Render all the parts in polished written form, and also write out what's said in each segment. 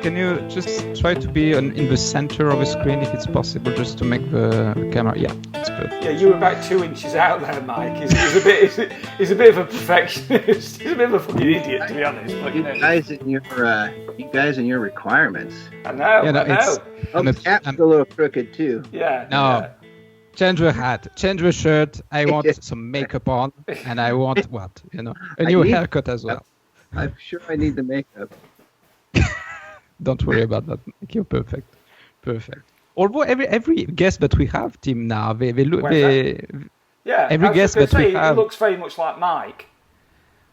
can you just try to be in the center of the screen if it's possible, just to make the camera? Yeah, it's perfect. Yeah, you were about 2 inches out there, Mike. He's a bit of a perfectionist. He's a bit of a fucking idiot, to be honest. But, you guys and your requirements. I know. Yeah, no, I know. The cap's a little crooked too. Yeah. No. Yeah. Change the hat, change the shirt. I want some makeup on, and I want what? A new haircut as well. I'm sure I need the makeup. Don't worry about that. You're perfect. Although every guest that we have, Tim, now they look. Yeah. Every guest that we have, he looks very much like Mike.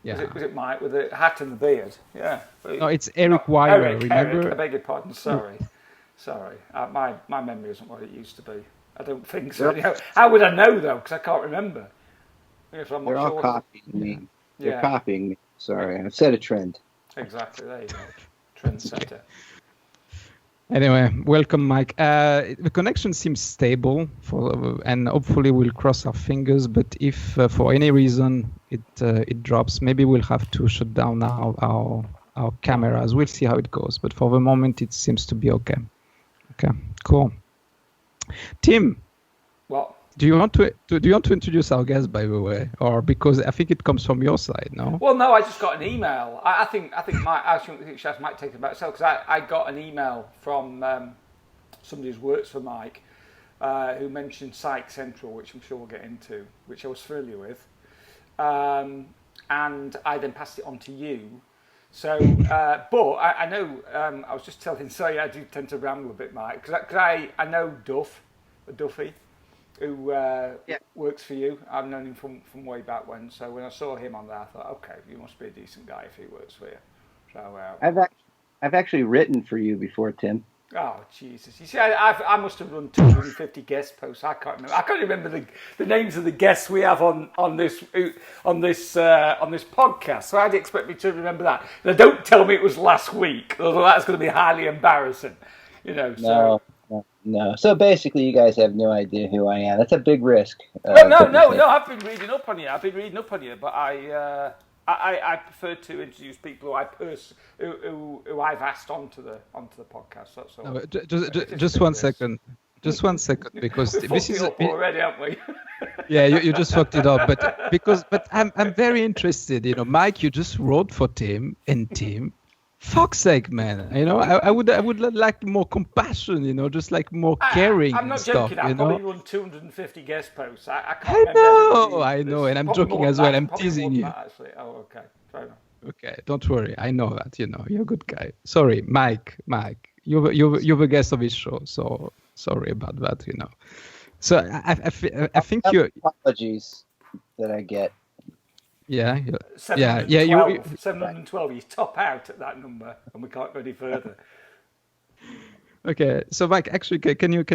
Yeah. Was it Mike with the hat and the beard? Yeah. No, it's Eric Weiler. Remember? Eric, I beg your pardon. Sorry. My memory isn't what it used to be. I don't think so. Yep. How would I know though? Because I can't remember. They're all copying me. They're copying me. Sorry, I've set a trend. Exactly. There you go. Trendsetter. Anyway, welcome, Mike. The connection seems stable, and hopefully we'll cross our fingers. But if for any reason it drops, maybe we'll have to shut down our cameras. We'll see how it goes. But for the moment, it seems to be okay. Okay, cool. Tim, what? Do you want to introduce our guest, by the way, or because I think it comes from your side, no? Well, no, I just got an email. I think Shaz might take it about itself, because I got an email from somebody who works for Mike, who mentioned Psych Central, which I'm sure we'll get into, which I was familiar with, and I then passed it on to you. So, but I know I was just telling. Sorry, I do tend to ramble a bit, Mike, because I know Duffy, who works for you. I've known him from way back when. So when I saw him on there, I thought, okay, you must be a decent guy if he works for you. So I've actually written for you before, Tim. Oh Jesus! You see, I must have run 250 guest posts. I can't remember. I can't remember the names of the guests we have on this podcast. So I'd expect me to remember that. Now, don't tell me it was last week, although that's going to be highly embarrassing. So. No. So basically, you guys have no idea who I am. That's a big risk. No. I've been reading up on you. But I prefer to introduce people who I've asked onto the podcast. That's all. No, just 1 second. Just 1 second, because this is already, haven't we? Yeah, you just fucked it up. But I'm very interested. Mike, you just wrote for Tim, and Tim. Fuck's sake, man! I would like more compassion. Just like more caring. I'm not stuff, joking. I've probably run 250 guest posts. I can't remember. I know, and I'm joking as well. I'm teasing you. Actually. Oh, okay. Fair enough. Okay, don't worry. I know that. You're a good guy. Sorry, Mike. You're the guest of this show, so sorry about that. So I think you. Apologies that I get. Yeah. 712. You top out at that number, and we can't go any further. Okay, so Mike, actually, can you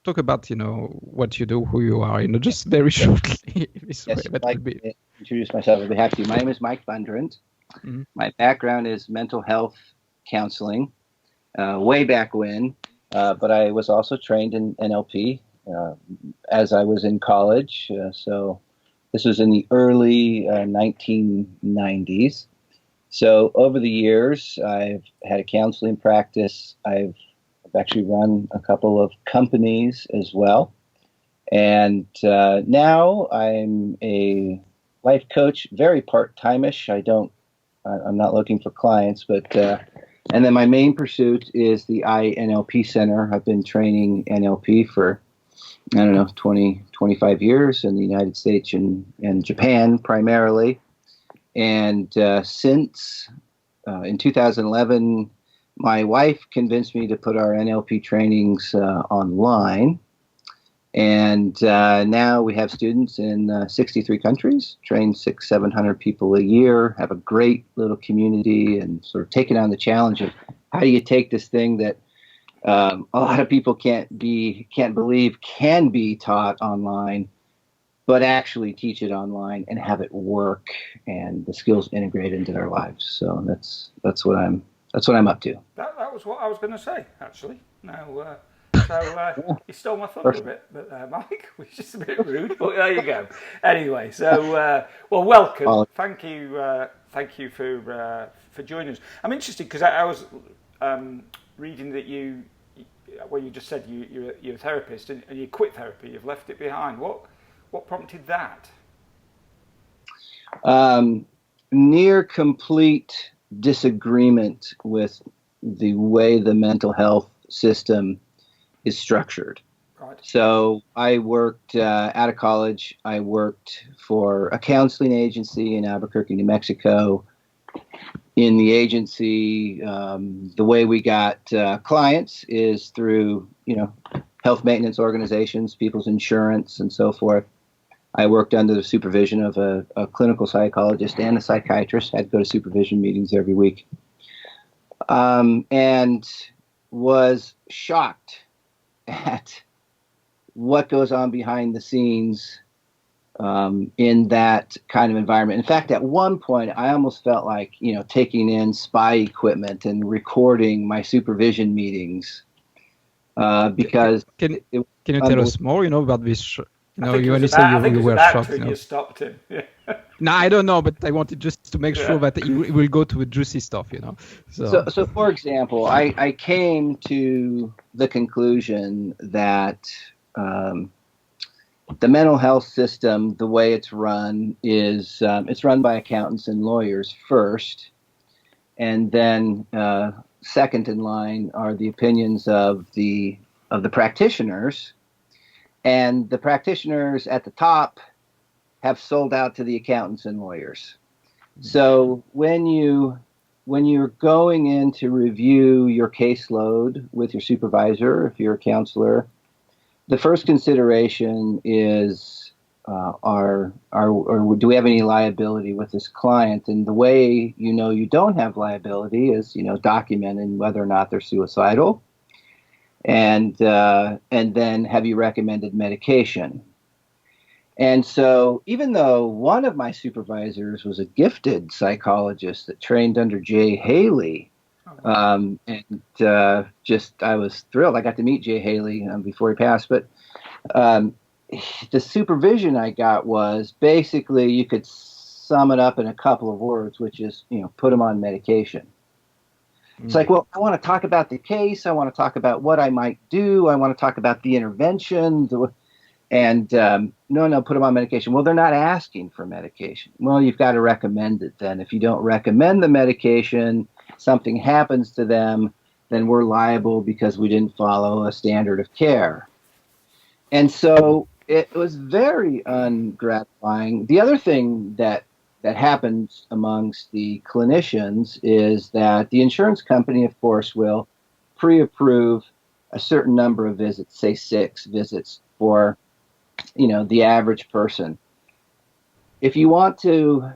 talk about what you do, who you are, just very shortly? Yes, I'd like to introduce myself. I'd be happy to. My name is Mike Bundrant. Mm-hmm. My background is mental health counseling, way back when, but I was also trained in NLP as I was in college. So. This was in the early 1990s. So over the years, I've had a counseling practice. I've actually run a couple of companies as well. And now I'm a life coach, very part-time-ish. I'm not looking for clients, but and then my main pursuit is the INLP Center. I've been training NLP for 20, 25 years in the United States and Japan primarily. And since in 2011, my wife convinced me to put our NLP trainings online. And now we have students in 63 countries, train 600-700 people a year, have a great little community, and sort of taking on the challenge of how do you take this thing that a lot of people can't believe can be taught online, but actually teach it online and have it work and the skills integrate into their lives. So that's what I'm up to. That was what I was going to say, actually. Now, you stole my thunder a bit, but Mike, which is just a bit rude, but there you go. Anyway, so welcome. Thank you for joining us. I'm interested because I was reading that you just said you're a therapist and you quit therapy. You've left it behind. What prompted that? Near complete disagreement with the way the mental health system is structured. Right. So I worked out of college. I worked for a counseling agency in Albuquerque, New Mexico. In the agency, the way we got clients is through, health maintenance organizations, people's insurance, and so forth. I worked under the supervision of a clinical psychologist and a psychiatrist. I had to go to supervision meetings every week. And was shocked at what goes on behind the scenes in that kind of environment. In fact, at one point, I almost felt like, taking in spy equipment and recording my supervision meetings because... Can you tell us more, about this? You only say I think you it was were about shocked. you stopped him. Yeah. No, I don't know, but I wanted just to make sure that you will go to the juicy stuff, So for example, I came to the conclusion that the mental health system, the way it's run, is it's run by accountants and lawyers first, and then second in line are the opinions of the practitioners. And the practitioners at the top have sold out to the accountants and lawyers. So when you're going in to review your caseload with your supervisor, if you're a counselor, the first consideration is, or do we have any liability with this client? And the way you don't have liability is, documenting whether or not they're suicidal. And then have you recommended medication? And so even though one of my supervisors was a gifted psychologist that trained under Jay Haley, I was thrilled. I got to meet Jay Haley before he passed. But the supervision I got was basically, you could sum it up in a couple of words, which is, put them on medication. It's like, well, I want to talk about the case. I want to talk about what I might do. I want to talk about the intervention. And no, put them on medication. Well, they're not asking for medication. Well, you've got to recommend it then. If you don't recommend the medication, something happens to them, then we're liable because we didn't follow a standard of care. And so it was very ungratifying. The other thing that happens amongst the clinicians is that the insurance company, of course, will pre-approve a certain number of visits, say 6 visits for, the average person. If you want to,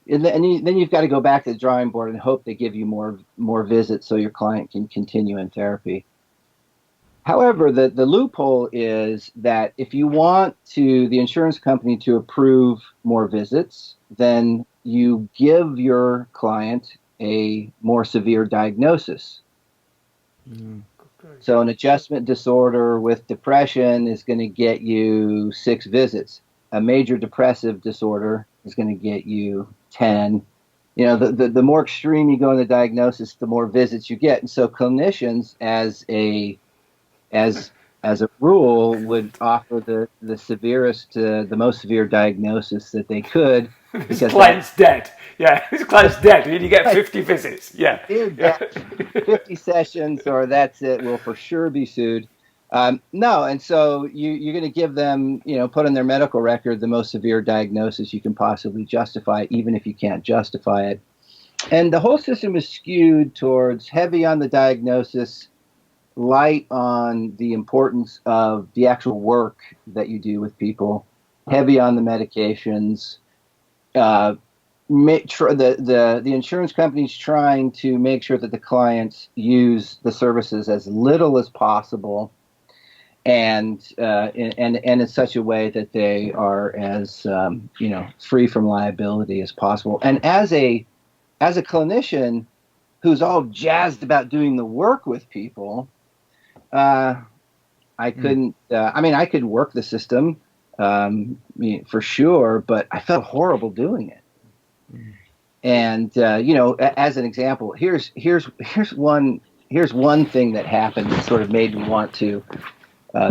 then you've got to go back to the drawing board and hope they give you more visits so your client can continue in therapy. However, the loophole is that if you want the insurance company to approve more visits, then you give your client a more severe diagnosis. So an adjustment disorder with depression is going to get you 6 visits. A major depressive disorder is going to get you 10. The more extreme you go in the diagnosis, the more visits you get. And so clinicians, as a rule, would offer the severest, the most severe diagnosis that they could. His client's dead. Yeah, his client's dead. And you get 50 visits. Yeah. 50 sessions, or that's it. We'll for sure be sued. No, and so you're going to give them, put on their medical record the most severe diagnosis you can possibly justify, even if you can't justify it. And the whole system is skewed towards heavy on the diagnosis, light on the importance of the actual work that you do with people, heavy on the medications. The insurance company's trying to make sure that the clients use the services as little as possible, and in such a way that they are as free from liability as possible. And as a clinician who's all jazzed about doing the work with people, I couldn't. I could work the system for sure, but I felt horrible doing it. And as an example, here's one here's one thing that happened that sort of made me want to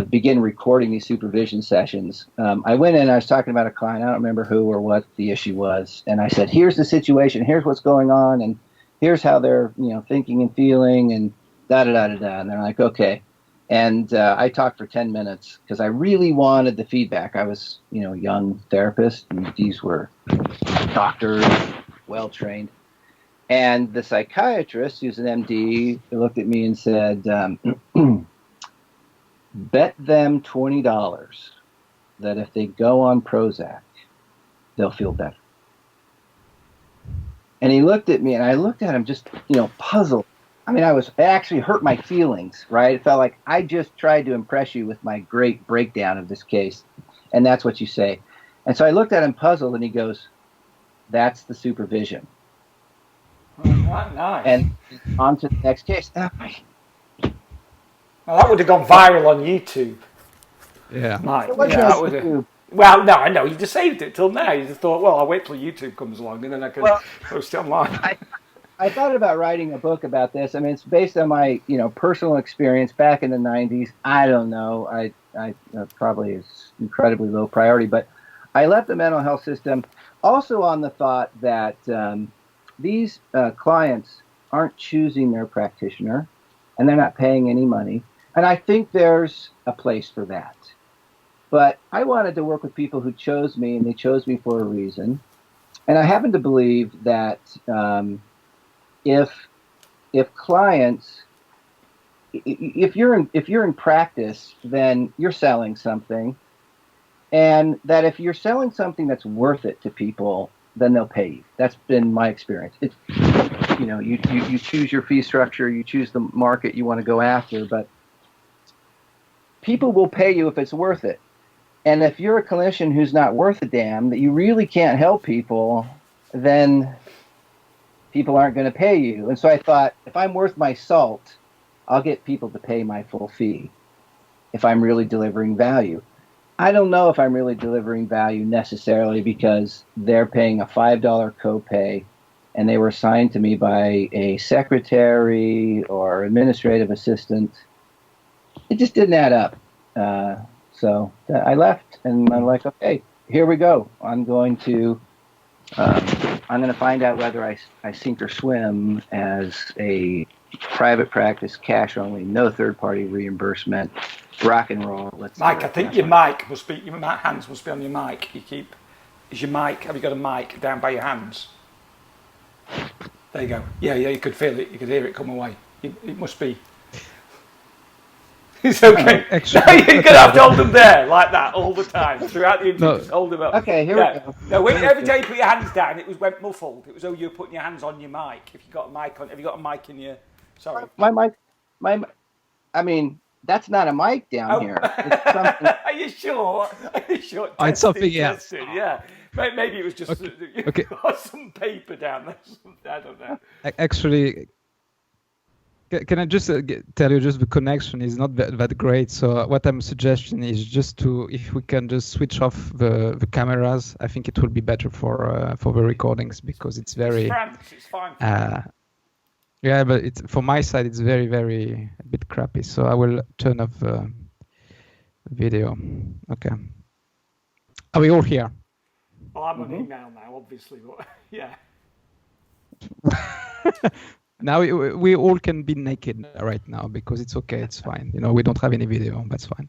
begin recording these supervision sessions. I went in, I was talking about a client, I don't remember who or what the issue was, and I said, here's the situation, here's what's going on, and here's how they're, thinking and feeling, and da-da-da-da-da, and they're like, okay. And I talked for 10 minutes because I really wanted the feedback. I was, a young therapist, and these were doctors, well-trained. And the psychiatrist, who's an MD, looked at me and said, bet them $20 that if they go on Prozac, they'll feel better. And he looked at me, and I looked at him just, puzzled. I mean, it actually hurt my feelings, right? It felt like I just tried to impress you with my great breakdown of this case, and that's what you say. And so I looked at him puzzled, and he goes, that's the supervision. Not nice. And on to the next case. Well, that would have gone viral on YouTube. Yeah. Mike. That would have. Well, no, I know. You just saved it till now. You just thought, well, I'll wait till YouTube comes along and then I can post it online. I thought about writing a book about this. I mean, it's based on my, personal experience back in the 90s. I don't know. I probably is incredibly low priority, but I left the mental health system also on the thought that these clients aren't choosing their practitioner and they're not paying any money. And I think there's a place for that. But I wanted to work with people who chose me, and they chose me for a reason. And I happen to believe that if clients, if you're in practice, then you're selling something, and that if you're selling something that's worth it to people, then they'll pay you. That's been my experience. It's, you choose your fee structure, you choose the market you want to go after, but people will pay you if it's worth it. And if you're a clinician who's not worth a damn, that you really can't help people, then people aren't going to pay you. And so I thought, if I'm worth my salt, I'll get people to pay my full fee if I'm really delivering value. I don't know if I'm really delivering value necessarily because they're paying a $5 copay and they were assigned to me by a secretary or administrative assistant. It just didn't add up. So I left, and I'm like, okay, here we go. I'm going to find out whether I sink or swim as a private practice, cash only, no third-party reimbursement, rock and roll. Mike, I think your hands must be on your mic. Is your mic? Have you got a mic down by your hands? There you go. Yeah, you could feel it. You could hear it come away. It must be. It's okay. You're going to have to hold them there like that all the time throughout the interview. Just hold them up. Okay, here we go. No, every time you put your hands down, went muffled. It was though you were putting your hands on your mic. If you got a mic on, have you got a mic in your? Sorry. My mic. I mean, that's not a mic down here. It's something. Are you sure? It's something else. Yeah. Maybe it was just okay. Some paper down there. I don't know. Actually. Can I just tell you, just the connection is not that great. So what I'm suggesting is just if we can just switch off the cameras, I think it will be better for the recordings because it's very. It's fine. Yeah, but for my side, it's very, very a bit crappy. So I will turn off the video. Okay. Are we all here? Well, I'm on email now, obviously, but yeah. Now we all can be naked right now because it's okay, it's fine. We don't have any video, that's fine.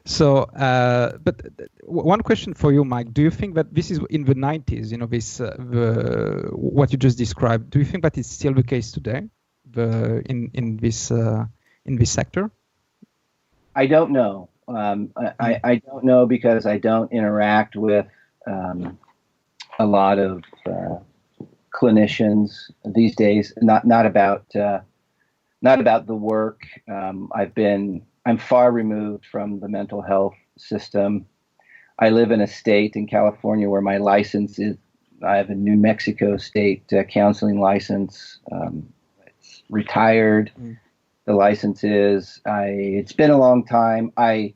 So, but one question for you, Mike. Do you think that this is in the 90s? This what you just described. Do you think that is still the case today? In this sector? I don't know. I don't know because I don't interact with a lot of. Clinicians these days, not about the work. I'm far removed from the mental health system. I live in a state in California where my license is. I have a New Mexico state counseling license. It's retired. The license is. It's been a long time. I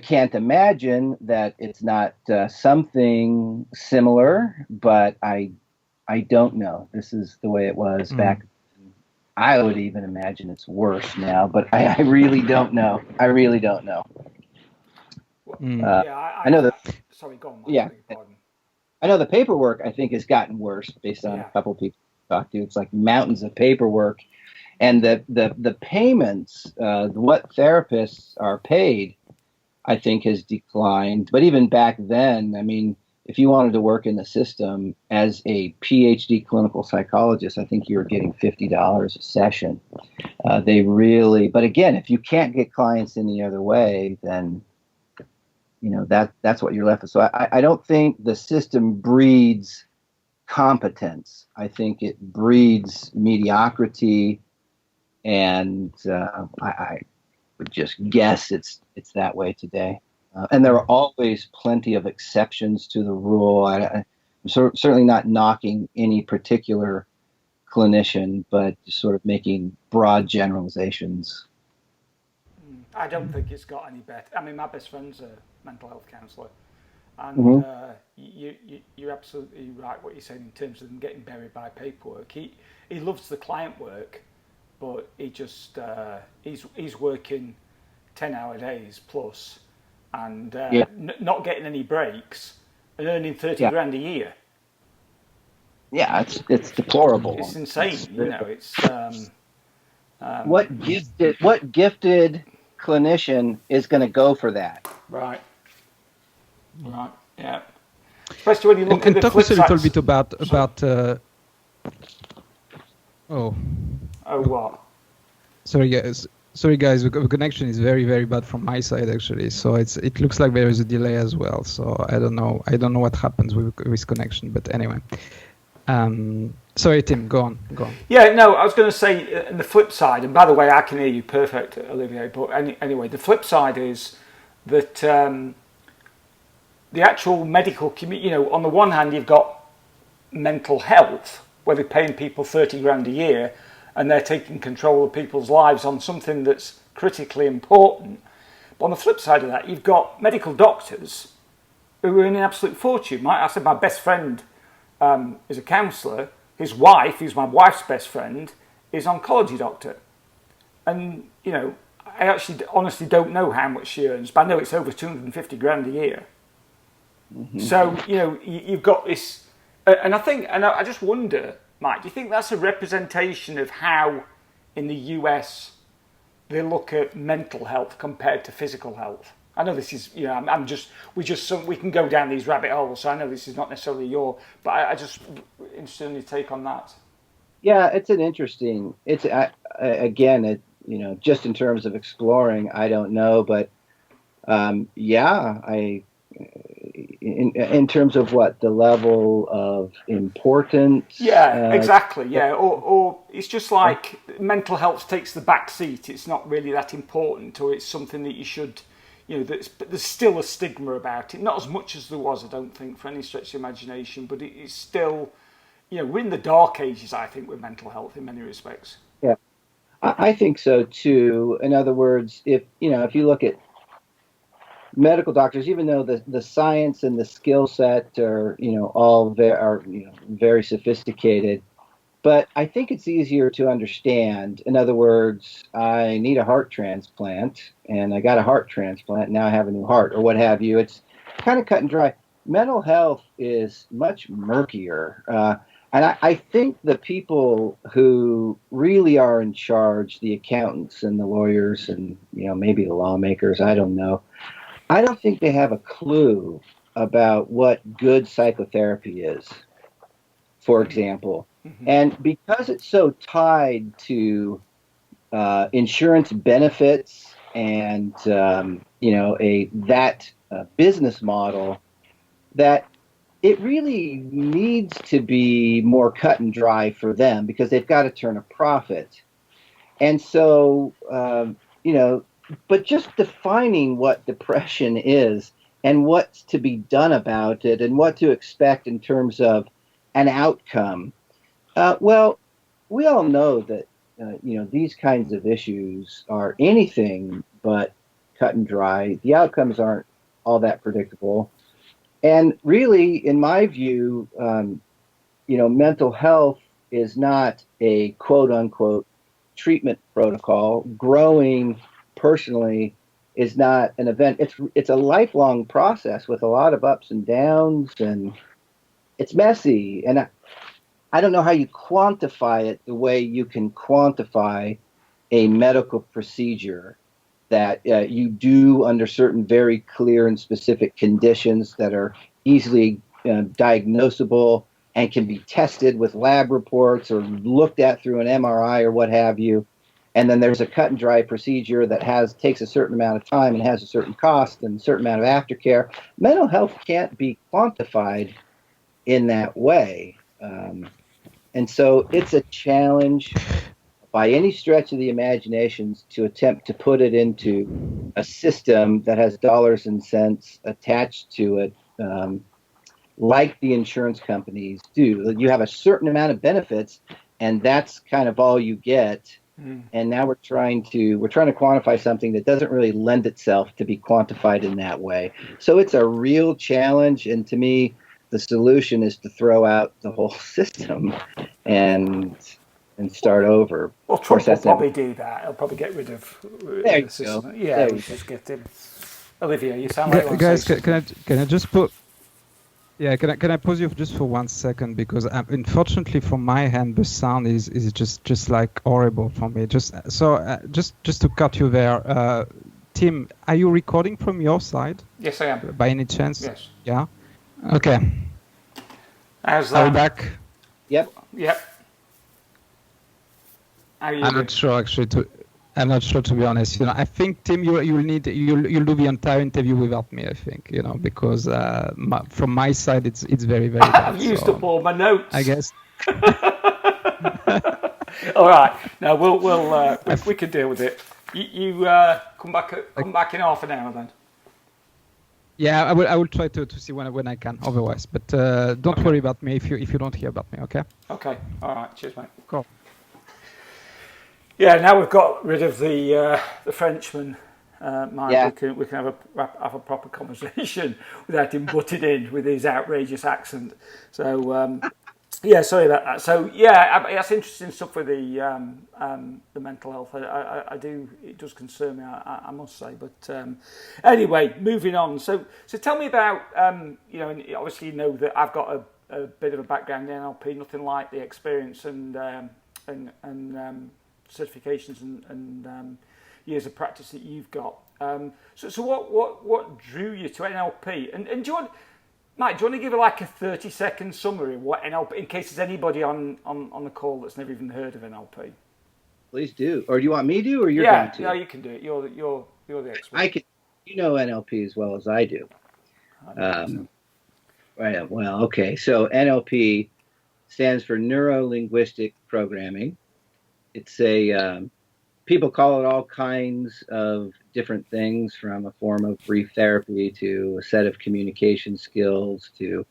can't imagine that it's not something similar, but I don't know. This is the way it was back. I would even imagine it's worse now, but I really don't know. I really don't know. I know that. Sorry, go on, Mike. Yeah, I know the paperwork, I think, has gotten worse based on a couple of people I talked to. It's like mountains of paperwork, and the payments, what therapists are paid, I think, has declined. But even back then, I mean, if you wanted to work in the system as a PhD clinical psychologist, I think you were getting $50 a session. They really, but again, if you can't get clients any other way, then that's what you're left with. So I don't think the system breeds competence. I think it breeds mediocrity, and I would just guess it's that way today. And there are always plenty of exceptions to the rule. I'm certainly not knocking any particular clinician, but just sort of making broad generalizations. I don't think it's got any better. I mean, my best friend's a mental health counsellor, and you're absolutely right what you're saying in terms of them getting buried by paperwork. He loves the client work, but he just he's working 10-hour days plus, and not getting any breaks, and earning 30 grand a year. Yeah, it's deplorable. It's insane. It's what gifted clinician is going to go for that? Right. Yeah. Especially when you look at the talk flip us a side. little bit about. What? Sorry, guys. The connection is very, very bad from my side actually. So it looks like there is a delay as well. So I don't know what happens with connection. But anyway. Sorry, Tim, go on. Yeah, no, I was going to say, the flip side, and by the way, I can hear you perfect, Olivier, but anyway, the flip side is that the actual medical community, on the one hand, you've got mental health, where they're paying people 30 grand a year, and they're taking control of people's lives on something that's critically important. But on the flip side of that, you've got medical doctors who are in an absolute fortune. I said my best friend is a counsellor. His wife, who's my wife's best friend, is an oncology doctor. And, I actually honestly don't know how much she earns, but I know it's over 250 grand a year. Mm-hmm. So, you've got this, and I just wonder, Mike, do you think that's a representation of how in the US they look at mental health compared to physical health? I know this is, we can go down these rabbit holes, so I know this is not necessarily but I just interested in your take on that. Yeah, it's an interesting, just in terms of exploring, I don't know, but in terms of what the level of importance. Yeah, exactly. Yeah, or it's just like mental health takes the back seat. It's not really that important, or it's something that you should. But there's still a stigma about it. Not as much as there was, I don't think, for any stretch of imagination, but it's still, we're in the dark ages, I think, with mental health in many respects. Yeah, I think so too. In other words, if you look at medical doctors, even though the science and the skill set are, all very sophisticated, but I think it's easier to understand. In other words, I need a heart transplant, and I got a heart transplant. Now I have a new heart, or what have you. It's kind of cut and dry. Mental health is much murkier. And I think the people who really are in charge, the accountants and the lawyers and, maybe the lawmakers, I don't know. I don't think they have a clue about what good psychotherapy is, for example. Mm-hmm. And because it's so tied to insurance benefits and that business model, that it really needs to be more cut and dry for them because they've got to turn a profit. And so but just defining what depression is and what's to be done about it and what to expect in terms of an outcome. Well, we all know that, these kinds of issues are anything but cut and dry. The outcomes aren't all that predictable. And really, in my view, mental health is not a quote unquote treatment protocol. Growing personally is not an event. It's a lifelong process with a lot of ups and downs, and it's messy. And I don't know how you quantify it the way you can quantify a medical procedure that you do under certain very clear and specific conditions that are easily diagnosable and can be tested with lab reports or looked at through an MRI or what have you. And then there's a cut and dry procedure that takes a certain amount of time and has a certain cost and a certain amount of aftercare. Mental health can't be quantified in that way. And so it's a challenge by any stretch of the imagination to attempt to put it into a system that has dollars and cents attached to it, like the insurance companies do. You have a certain amount of benefits, and that's kind of all you get. And now we're trying to quantify something that doesn't really lend itself to be quantified in that way. So it's a real challenge, and to me, the solution is to throw out the whole system and start over. Well, Trump will probably do that. He'll probably get rid of the system. Go. Yeah, we just get him. Olivia, you sound like guys. Can I just put? Yeah, can I pause you just for 1 second, because unfortunately from my hand the sound is just like horrible for me. Just to cut you there, Tim, are you recording from your side? Yes, I am. By any chance? Yes. Yeah. Okay. How's that? Are you back? Yep. How are you I'm doing? not sure actually. I'm not sure, to be honest. I think, Tim, you'll do the entire interview without me. I think, because from my side it's very very bad. I've used up all my notes, I guess. All right. No, we can deal with it. You come back in half an hour then. Yeah, I will try to see when I can. Otherwise, but don't worry about me if you don't hear about me. Okay. Okay. All right. Cheers, mate. Cool. Yeah, now we've got rid of the Frenchman, Mike, we can have a proper conversation without him butting in with his outrageous accent. So, sorry about that. So, that's interesting stuff with the mental health. It does concern me, I must say. But anyway, moving on. So tell me about, and obviously you know that I've got a bit of a background in NLP, nothing like the experience and certifications and years of practice that you've got. So what drew you to NLP? And do you want, Mike, to give like a 30-second summary of what NLP, in case there's anybody on the call that's never even heard of NLP? Please do. Or do you want me to, or you're going to? Yeah, you can do it. You're the expert. I can. You know NLP as well as I do. Right. Well, okay. So NLP stands for Neuro-Linguistic Programming. It's people call it all kinds of different things, from a form of brief therapy to a set of communication skills to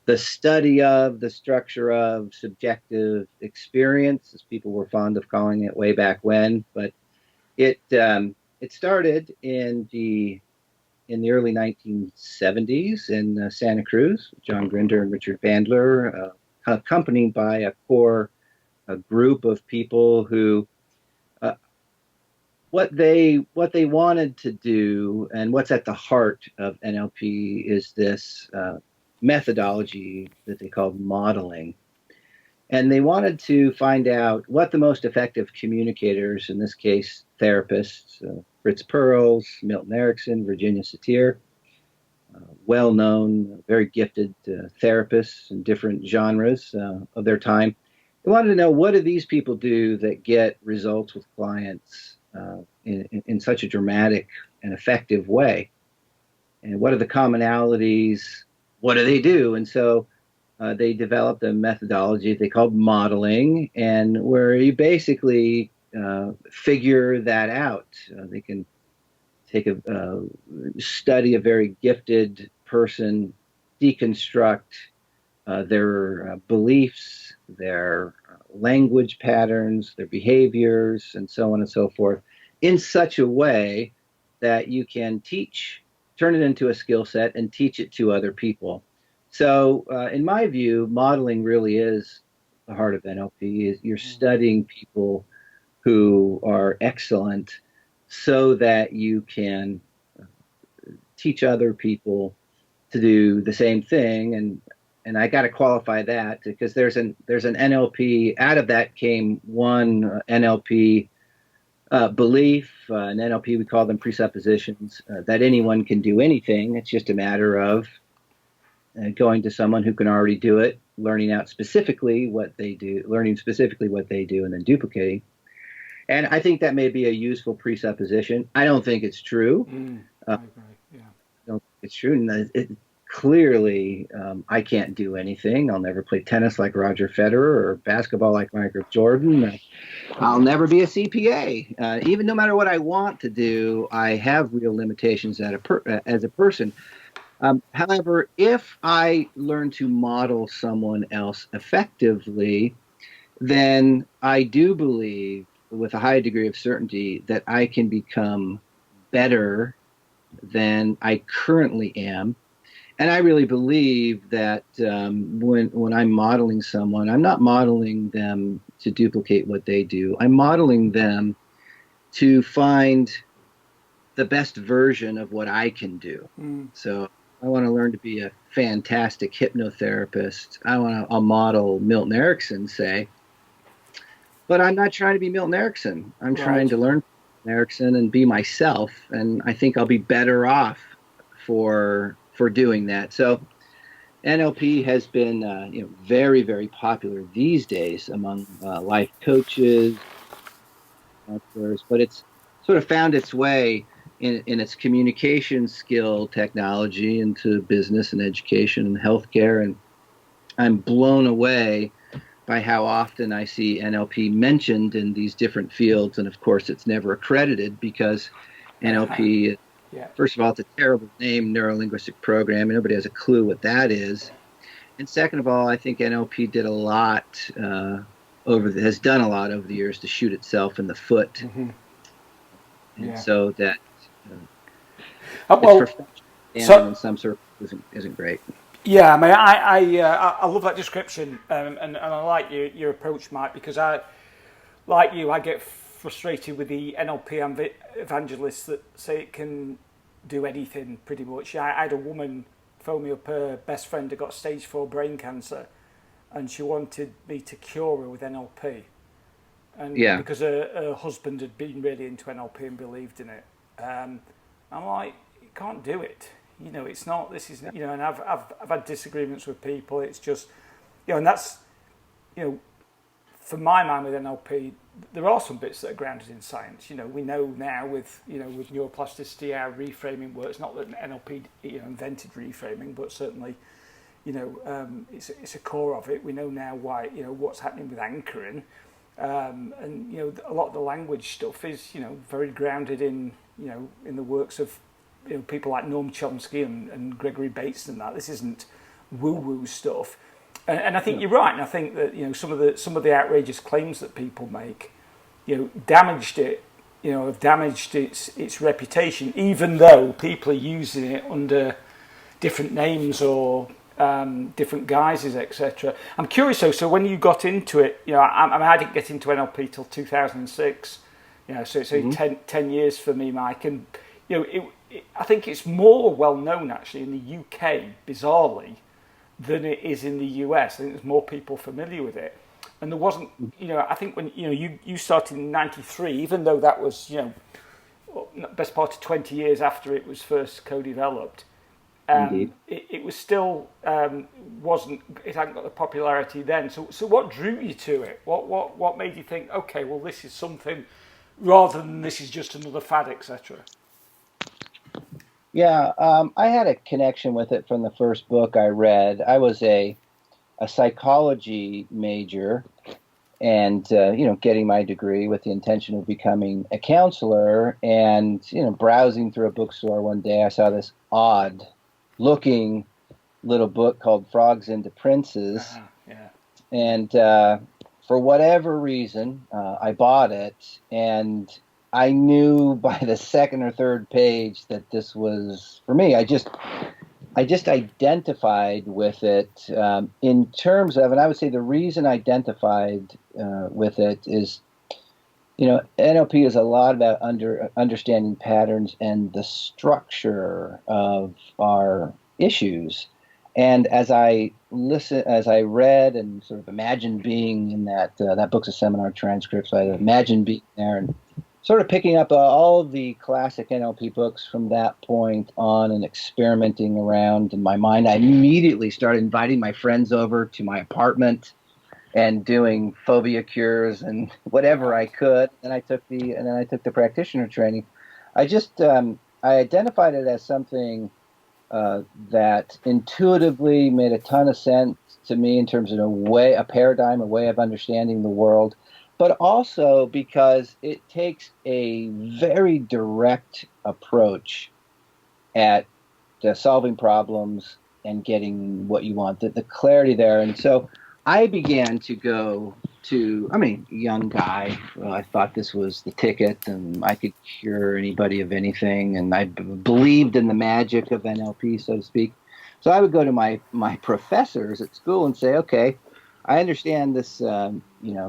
the study of, the structure of subjective experience, as people were fond of calling it way back when. But it started in the early 1970s in Santa Cruz, John Grinder and Richard Bandler, accompanied by a group of people who what they wanted to do, and what's at the heart of NLP, is this methodology that they called modeling. And they wanted to find out what the most effective communicators, in this case therapists, Fritz Perls, Milton Erickson, Virginia Satir, well-known, very gifted therapists in different genres of their time. They wanted to know, what do these people do that get results with clients in such a dramatic and effective way? And what are the commonalities? What do they do? And so they developed a methodology they called modeling, and where you basically figure that out. They can take study a very gifted person, deconstruct their beliefs, their language patterns, their behaviors, and so on and so forth, in such a way that you can turn it into a skill set and teach it to other people. So in my view, modeling really is the heart of NLP. You're studying people who are excellent so that you can teach other people to do the same thing. And I got to qualify that because there's an NLP. Out of that came one NLP belief, an NLP, we call them presuppositions, that anyone can do anything. It's just a matter of going to someone who can already do it, learning specifically what they do, and then duplicating. And I think that may be a useful presupposition. I don't think it's true. I agree. Yeah. I don't think it's true. And clearly, I can't do anything. I'll never play tennis like Roger Federer or basketball like Michael Jordan. I'll never be a CPA. Even no matter what I want to do, I have real limitations as a person. However, if I learn to model someone else effectively, then I do believe with a high degree of certainty that I can become better than I currently am. And I really believe that when I'm modeling someone, I'm not modeling them to duplicate what they do. I'm modeling them to find the best version of what I can do. So I want to learn to be a fantastic hypnotherapist. I'll model Milton Erickson, say, but I'm not trying to be Milton Erickson. I'm trying to learn Erickson and be myself. And I think I'll be better off for doing that. So NLP has been very, very popular these days among life coaches, counselors, but it's sort of found its way in its communication skill technology into business and education and healthcare. And I'm blown away by how often I see NLP mentioned in these different fields. And of course, it's never accredited because NLP, first of all, it's a terrible name, Neuro-Linguistic Programming. Nobody has a clue what that is. And second of all, I think NLP did has done a lot over the years to shoot itself in the foot. And so that its perfection in some circles isn't great. Yeah, I mean, I love that description, and I like your approach, Mike, because like you, I get frustrated with the NLP evangelists that say it can do anything pretty much. I had a woman phone me up, her best friend had got stage 4 brain cancer, and she wanted me to cure her with NLP. And because her husband had been really into NLP and believed in it. I'm like, you can't do it. It's not, this is, and I've had disagreements with people. It's just, and that's, for my mind with NLP, there are some bits that are grounded in science. We know now with neuroplasticity how reframing works. Not that NLP, invented reframing, but certainly, it's a core of it. We know now why, what's happening with anchoring. And a lot of the language stuff is very grounded in in the works of people like Noam Chomsky and Gregory Bateson. That this isn't woo-woo stuff, and I think you're right. And I think that some of the outrageous claims that people make, damaged it. Have damaged its reputation, even though people are using it under different names or different guises, etc. I'm curious though. So when you got into it, I didn't get into NLP till 2006. So it's 10 years for me, Mike. And I think it's more well known actually in the UK, bizarrely, than it is in the US. I think there's more people familiar with it. And there wasn't, I think when you started in '93, even though that was best part of 20 years after it was first co-developed. It was still it hadn't got the popularity then. So what drew you to it? What made you think, okay, well, this is something rather than this is just another fad, etc.? Yeah, I had a connection with it from the first book I read. I was a psychology major, and getting my degree with the intention of becoming a counselor. And browsing through a bookstore one day, I saw this odd looking little book called Frogs into Princes. And for whatever reason, I bought it, and I knew by the second or third page that this was for me. I just identified with it in terms of, and I would say the reason I identified with it is NLP is a lot about understanding patterns and the structure of our issues. And as I read and sort of imagined being in that book's a seminar transcript, so I imagined being there and sort of picking up all of the classic NLP books from that point on and experimenting around in my mind. I immediately started inviting my friends over to my apartment and doing phobia cures and whatever I could. And I took the practitioner training. I identified it as something that intuitively made a ton of sense to me in terms of a paradigm, a way of understanding the world, but also because it takes a very direct approach at solving problems and getting what you want, the clarity there. And so I began to go to, young guy. I thought this was the ticket and I could cure anybody of anything. And I believed in the magic of NLP, so to speak. So I would go to my professors at school and say, okay, I understand this,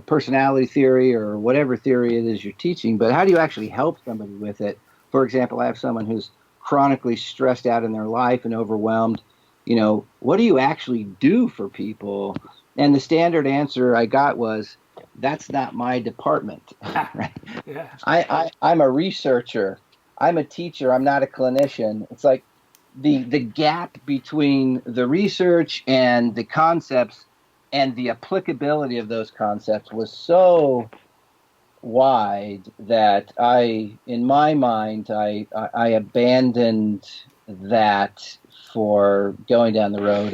personality theory or whatever theory it is you're teaching, but how do you actually help somebody with it? For example, I have someone who's chronically stressed out in their life and overwhelmed. What do you actually do for people? And the standard answer I got was, that's not my department. Right? Yeah. I'm a researcher. I'm a teacher. I'm not a clinician. It's like the gap between the research and the concepts and the applicability of those concepts was so wide that in my mind, I abandoned that for going down the road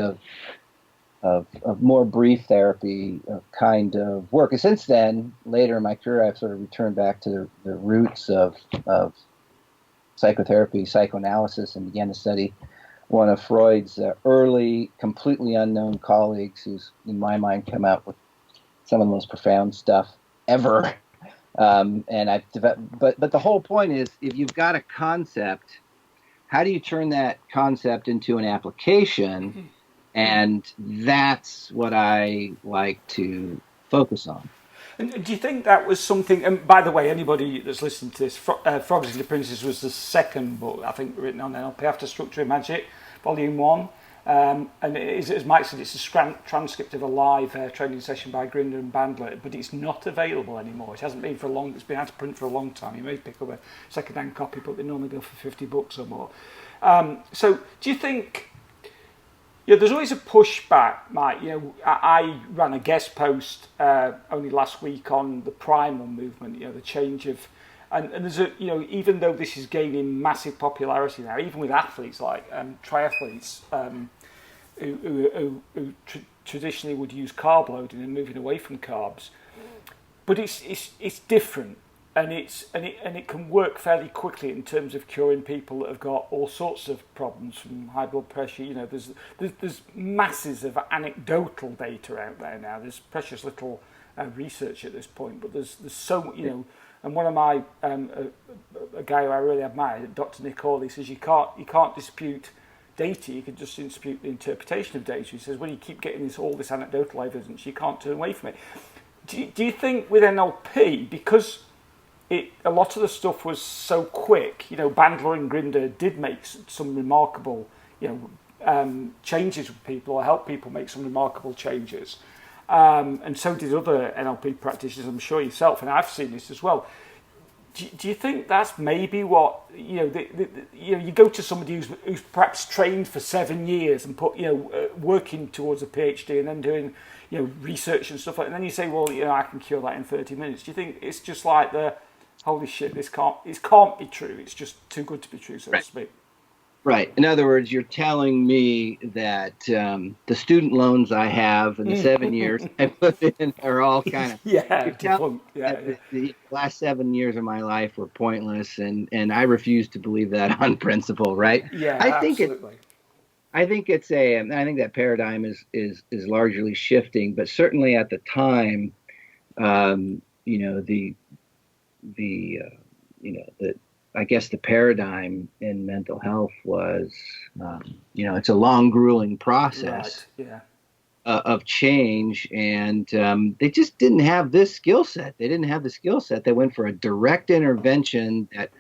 of more brief therapy kind of work. And since then, later in my career, I've sort of returned back to the roots of psychotherapy, psychoanalysis, and began to study one of Freud's early, completely unknown colleagues, who's, in my mind, come out with some of the most profound stuff ever. And I've developed, but the whole point is, if you've got a concept, how do you turn that concept into an application? Mm-hmm. And that's what I like to focus on. And do you think that was something, and by the way, anybody that's listening to this, Frogs and the Princes was the second book, I think, written on NLP after Structure and Magic, Volume 1. And it is, as Mike said, it's a transcript of a live training session by Grinder and Bandler, but it's not available anymore. It hasn't been for a long, it's been out of print for a long time. You may pick up a second-hand copy, but they normally go for $50 or more. So do you think, there's always a pushback, Mike. I ran a guest post only last week on the primal movement, the change of, and there's even though this is gaining massive popularity now, even with athletes like triathletes who traditionally would use carb loading and moving away from carbs, but it's different. And it can work fairly quickly in terms of curing people that have got all sorts of problems, from high blood pressure. There's masses of anecdotal data out there now. There's precious little research at this point, but there's so And one of my a guy who I really admire, Dr. Nick Hawley, says you can't dispute data. You can just dispute the interpretation of data. He says when you keep getting all this anecdotal evidence, you can't turn away from it. Do you think with NLP, because a lot of the stuff was so quick, Bandler and Grinder did make some remarkable, changes with people, or help people make some remarkable changes. And so did other NLP practitioners, I'm sure yourself, and I've seen this as well. Do you think that's maybe what, you go to somebody who's perhaps trained for 7 years and working towards a PhD and then doing, research and stuff like that, and then you say, well, I can cure that in 30 minutes. Do you think it's just like holy shit, it can't be true, it's just too good to be true, so to speak? Right. In other words, you're telling me that the student loans I have and the 7 years I put in are all kind of... The last 7 years of my life were pointless, and I refuse to believe that on principle, right? Yeah, absolutely. I think that paradigm is largely shifting, but certainly at the time, I guess the paradigm in mental health was, it's a long, grueling process. Right. Yeah. of change, and they just didn't have this skill set. They didn't have the skill set. They went for a direct intervention that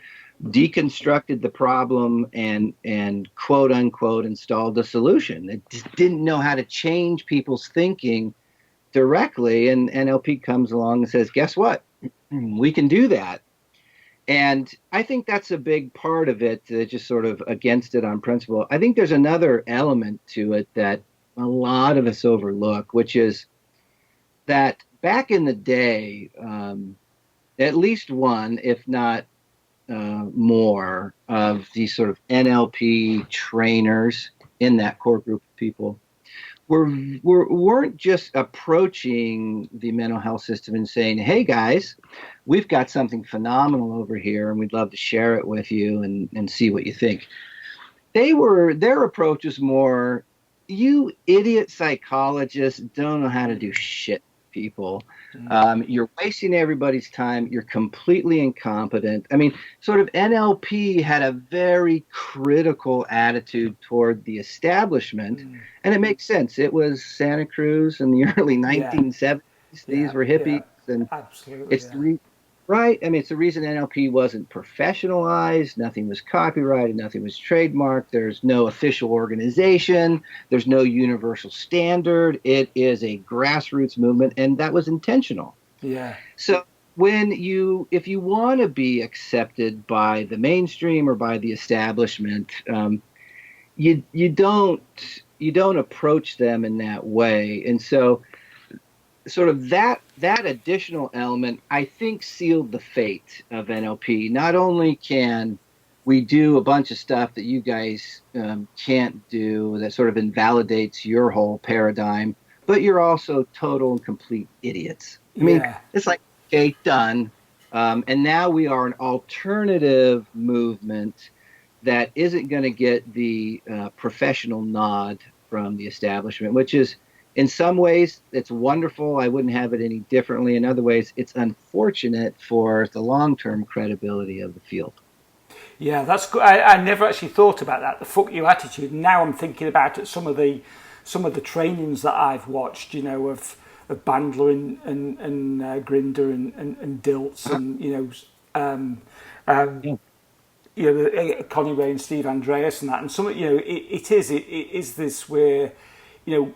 deconstructed the problem and quote unquote installed the solution. They just didn't know how to change people's thinking directly. And NLP comes along and says, guess what? We can do that. And I think that's a big part of it, just sort of against it on principle. I think there's another element to it that a lot of us overlook, which is that back in the day, at least one, if not more, of these sort of NLP trainers in that core group of people weren't just approaching the mental health system and saying, hey guys, we've got something phenomenal over here and we'd love to share it with you and see what you think. Their approach was more, you idiot psychologists don't know how to do shit, people. You're wasting everybody's time. You're completely incompetent. I mean, sort of NLP had a very critical attitude toward the establishment, and it makes sense. It was Santa Cruz in the early 1970s. These were hippies, and absolutely, it's right. I mean, it's the reason NLP wasn't professionalized. Nothing was copyrighted. Nothing was trademarked. There's no official organization. There's no universal standard. It is a grassroots movement, and that was intentional. Yeah. So if you want to be accepted by the mainstream or by the establishment, you don't approach them in that way, and so sort of that additional element, I think, sealed the fate of NLP. Not only can we do a bunch of stuff that you guys can't do, that sort of invalidates your whole paradigm, but you're also total and complete idiots. I mean, it's like, okay, done. And now we are an alternative movement that isn't going to get the professional nod from the establishment, which is, in some ways, it's wonderful. I wouldn't have it any differently. In other ways, it's unfortunate for the long-term credibility of the field. Yeah, that's good. I never actually thought about that, the fuck you attitude. Now I'm thinking about it, some of the trainings that I've watched, you know, of Bandler and Grinder and Dilts and, Connie Ray and Steve Andreas and that. And some, it is this where,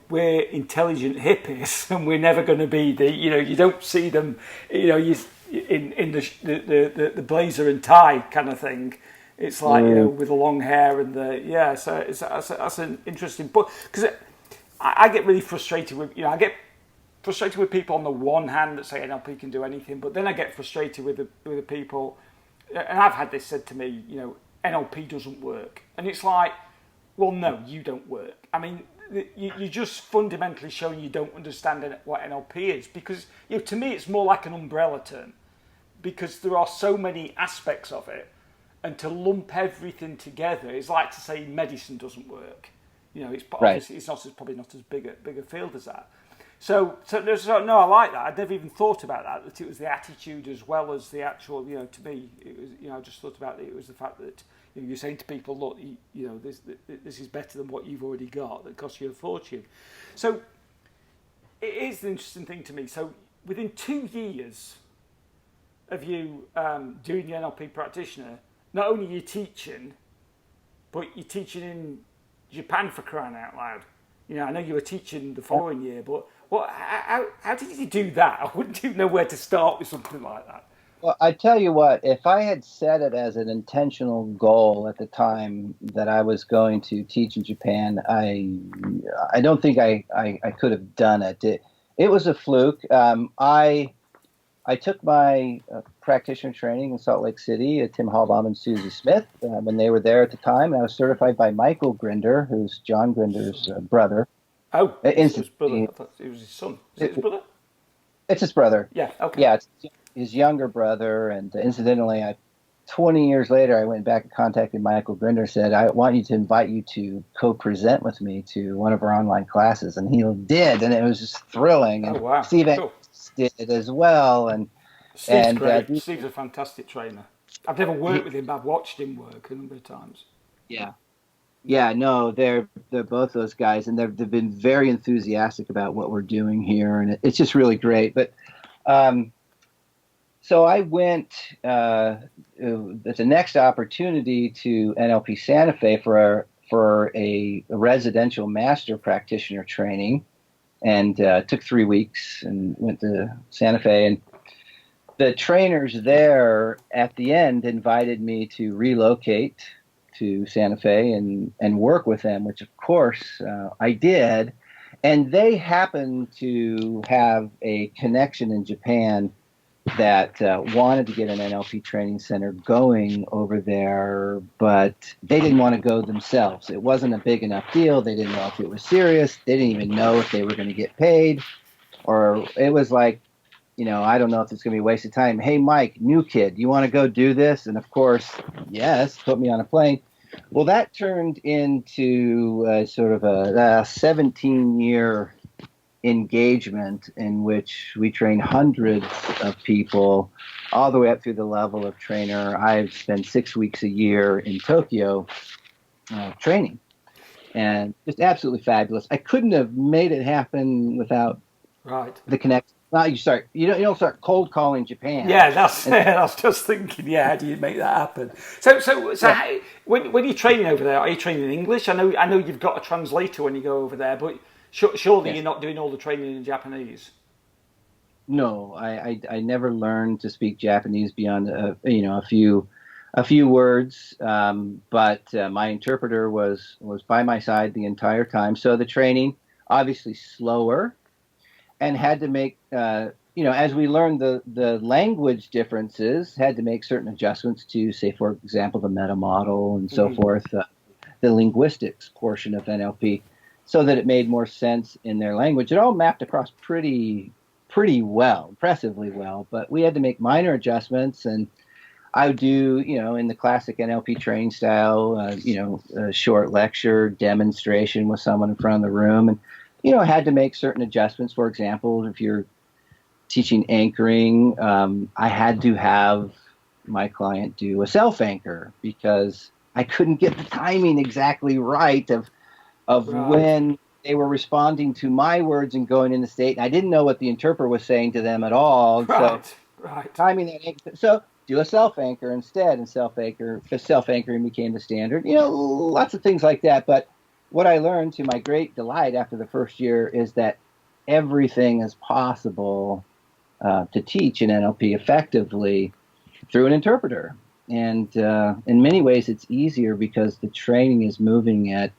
we're intelligent hippies and we're never going to be you don't see them, in the blazer and tie kind of thing. It's like, with the long hair and so that's an interesting point, because I get really frustrated with, I get frustrated with people on the one hand that say NLP can do anything, but then I get frustrated with the people, and I've had this said to me, NLP doesn't work. And it's like, well, no, you don't work. I mean, you're just fundamentally showing you don't understand what NLP is, because to me it's more like an umbrella term, because there are so many aspects of it, and to lump everything together is like to say medicine doesn't work. It's probably not as big a field as that. So no, I like that. I'd never even thought about that it was the attitude as well as the actual. To me, it was. I just thought about it was the fact that you're saying to people, look, this is better than what you've already got that costs you a fortune. So it is an interesting thing to me. So within 2 years of you doing the NLP practitioner, not only are you teaching, but you're teaching in Japan, for crying out loud. I know you were teaching the following year, but how did you do that? I wouldn't even know where to start with something like that. Well, I tell you what, if I had set it as an intentional goal at the time that I was going to teach in Japan, I don't think I could have done it. It was a fluke. I took my practitioner training in Salt Lake City, Tim Hallbaum and Susie Smith, when they were there at the time. And I was certified by Michael Grinder, who's John Grinder's brother. Oh, it's his brother. I thought it was his son. Is it his brother? It's his brother. Yeah, okay. Yeah, it's his younger brother. And incidentally, 20 years later, I went back and contacted Michael Grinder, said, I want you to invite you to co-present with me to one of our online classes. And he did, and it was just thrilling. And wow. Steve did it as well. And Steve's great. Steve's a fantastic trainer. I've never worked with him, but I've watched him work a number of times. Yeah. Yeah, no, they're both those guys, and they've been very enthusiastic about what we're doing here, and it's just really great. But so I went at the next opportunity to NLP Santa Fe for a residential master practitioner training, and took 3 weeks and went to Santa Fe. And the trainers there at the end invited me to relocate to Santa Fe and work with them, which of course I did. And they happened to have a connection in Japan that wanted to get an NLP training center going over there, but they didn't want to go themselves. It wasn't a big enough deal. They didn't know if it was serious. They didn't even know if they were going to get paid, or it was like, I don't know if it's going to be a waste of time. Hey, Mike, new kid, you want to go do this? And of course, yes, put me on a plane. Well, that turned into sort of a 17-year engagement in which we train hundreds of people all the way up through the level of trainer. I've spent 6 weeks a year in Tokyo training, and just absolutely fabulous. I couldn't have made it happen without the connection. Well, you don't start cold calling Japan. Yeah, I was just thinking, how do you make that happen? So yeah. How, when you're training over there, are you training in English? I know you've got a translator when you go over there, but surely yes. You're not doing all the training in Japanese. No, I never learned to speak Japanese beyond a few words, but my interpreter was by my side the entire time. So the training obviously slower, and had to make as we learned the language differences, had to make certain adjustments to, say, for example, the meta model and so forth, the linguistics portion of NLP, so that it made more sense in their language. It all mapped across pretty well, impressively well, but we had to make minor adjustments. And I would do, in the classic NLP training style, a short lecture demonstration with someone in front of the room, and had to make certain adjustments. For example, if you're teaching anchoring, I had to have my client do a self-anchor because I couldn't get the timing exactly right of when they were responding to my words and going into state. And I didn't know what the interpreter was saying to them at all. Timing that. So do a self-anchor instead, and self-anchoring became the standard. Lots of things like that. But what I learned, to my great delight after the first year, is that everything is possible to teach in NLP effectively through an interpreter. And in many ways, it's easier because the training is moving at,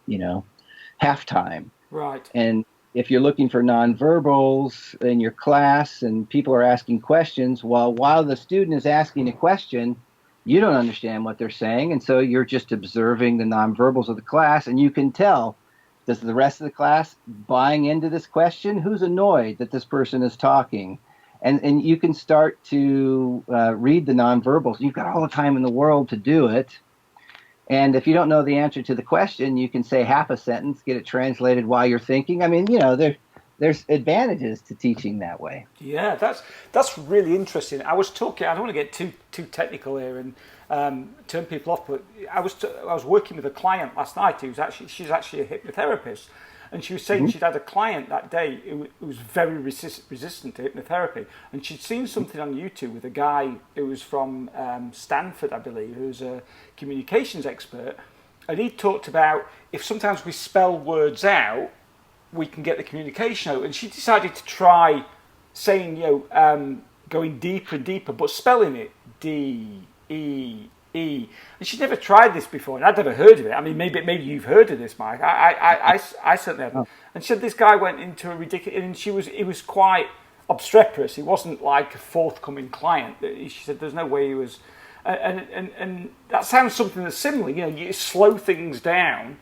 halftime. Right. And if you're looking for nonverbals in your class and people are asking questions, while the student is asking a question, you don't understand what they're saying, and so you're just observing the nonverbals of the class, and you can tell, does the rest of the class buying into this question? Who's annoyed that this person is talking? And you can start to read the nonverbals. You've got all the time in the world to do it. And if you don't know the answer to the question, you can say half a sentence, get it translated while you're thinking. I mean, there's advantages to teaching that way. Yeah, that's really interesting. I was talking. I don't want to get too technical here and turn people off, but I was working with a client last night she's actually a hypnotherapist, and she was saying she'd had a client that day who was very resistant to hypnotherapy, and she'd seen something on YouTube with a guy who was from Stanford, I believe, who's a communications expert, and he talked about if sometimes we spell words out, we can get the communication out. And she decided to try saying, going deeper and deeper, but spelling it D-E-E. And she'd never tried this before, and I'd never heard of it. I mean, maybe you've heard of this, Mike. I certainly haven't. And she said this guy went into a ridiculous, and it was quite obstreperous. He wasn't like a forthcoming client. She said there's no way he was. And that sounds something that's similar. You slow things down.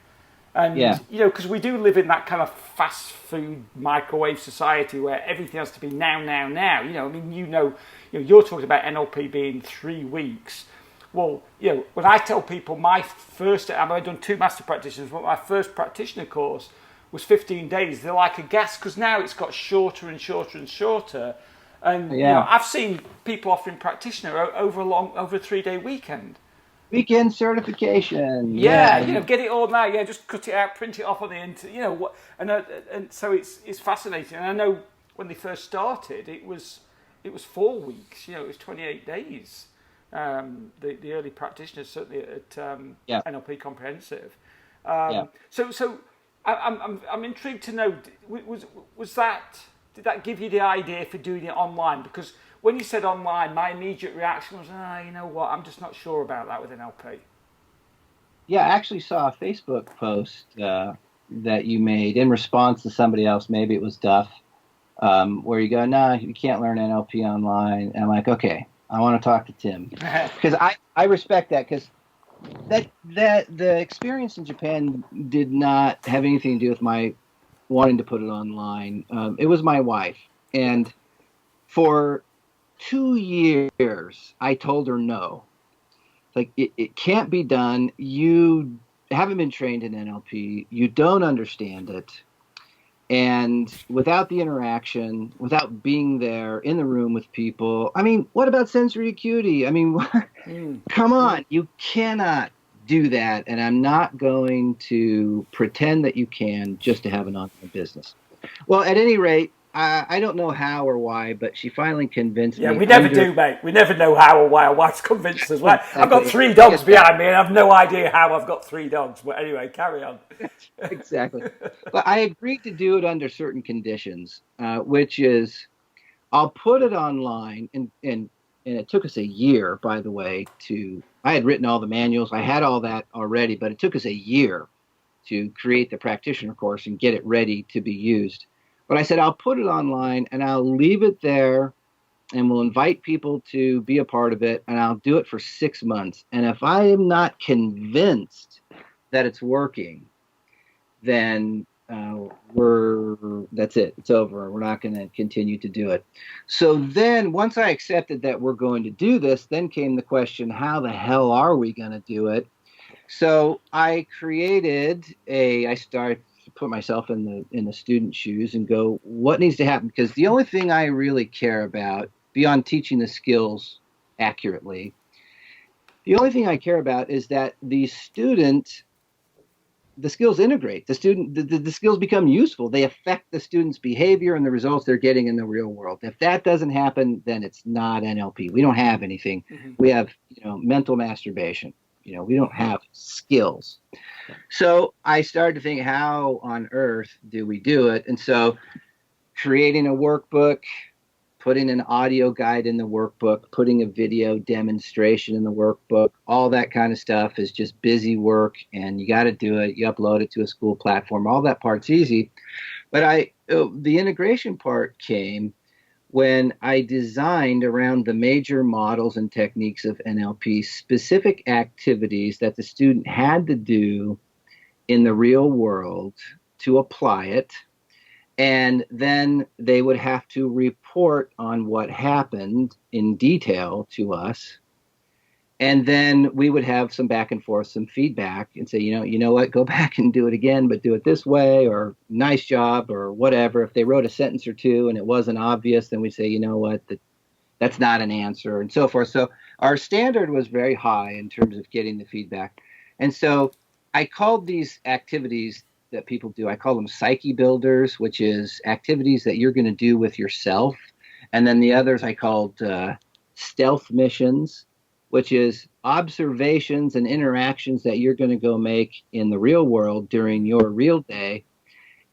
And, because we do live in that kind of fast food microwave society where everything has to be now. I mean, you're talking about NLP being 3 weeks. Well, when I tell people I've done 2 master practitioners, but my first practitioner course was 15 days, they're like aghast because now it's got shorter and shorter and shorter. And, I've seen people offering practitioner over a 3-day weekend. weekend certification. Yeah, get it all now. Yeah, just cut it out, print it off on the internet. And so it's fascinating. And I know when they first started, it was 4 weeks. It was 28 days. The early practitioners, certainly at NLP Comprehensive. So I'm intrigued to know, did that give you the idea for doing it online? Because when you said online, my immediate reaction was, you know what, I'm just not sure about that with NLP. Yeah, I actually saw a Facebook post that you made in response to somebody else. Maybe it was Duff, where you go, "No, you can't learn NLP online." And I'm like, okay, I want to talk to Tim, because I respect that, because that the experience in Japan did not have anything to do with my wanting to put it online. It was my wife, and for 2 years I told her no. Like, it can't be done. You haven't been trained in NLP. You don't understand it. And without the interaction, without being there in the room with people, I mean, what about sensory acuity? I mean, come on, you cannot do that. And I'm not going to pretend that you can just to have an online business. Well, at any rate, I don't know how or why, but she finally convinced me. Yeah, we never do, mate. We never know how or why. Our wife's convinced us. Well, exactly. I've got 3 dogs behind me, and I've no idea how I've got 3 dogs. But anyway, carry on. Exactly. But I agreed to do it under certain conditions, which is, I'll put it online, and it took us a year, by the way, I had written all the manuals. I had all that already, but it took us a year to create the practitioner course and get it ready to be used. But I said, I'll put it online and I'll leave it there, and we'll invite people to be a part of it, and I'll do it for 6 months. And if I am not convinced that it's working, then that's it. It's over. We're not going to continue to do it. So then once I accepted that we're going to do this, then came the question, how the hell are we going to do it? So I started to put myself in the student's shoes and go, what needs to happen? Because the only thing I really care about, beyond teaching the skills accurately, the only thing I care about is that the skills integrate. The skills become useful. They affect the student's behavior and the results they're getting in the real world. If that doesn't happen, then it's not NLP. We don't have anything. Mm-hmm. We have, mental masturbation. We don't have skills. So I started to think, how on earth do we do it? And so creating a workbook, putting an audio guide in the workbook, putting a video demonstration in the workbook, all that kind of stuff is just busy work, and you got to do it. You upload it to a school platform. All that part's easy. But the integration part came when I designed around the major models and techniques of NLP specific activities that the student had to do in the real world to apply it. And then they would have to report on what happened in detail to us. And then we would have some back and forth, some feedback, and say, you know what, go back and do it again, but do it this way, or nice job, or whatever. If they wrote a sentence or two and it wasn't obvious, then we'd say, you know what, that's not an answer, and so forth. So our standard was very high in terms of getting the feedback. And so I called these activities that people do, I call them psyche builders, which is activities that you're going to do with yourself. And then the others I called stealth missions, which is observations and interactions that you're going to go make in the real world during your real day,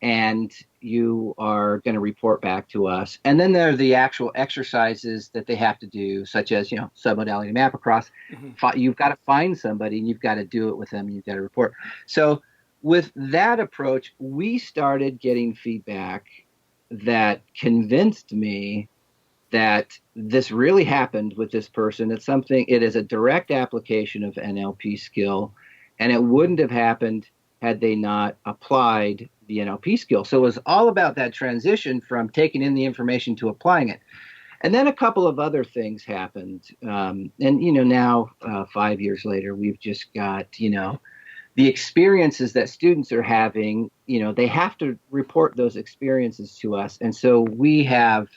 and you are going to report back to us. And then there are the actual exercises that they have to do, such as, submodality map across. Mm-hmm. You've got to find somebody, and you've got to do it with them, and you've got to report. So with that approach, we started getting feedback that convinced me that this really happened with this person. It is a direct application of NLP skill, and it wouldn't have happened had they not applied the NLP skill. So it was all about that transition from taking in the information to applying it. And then a couple of other things happened. And, now 5 years later, we've just got, the experiences that students are having, they have to report those experiences to us. And so we have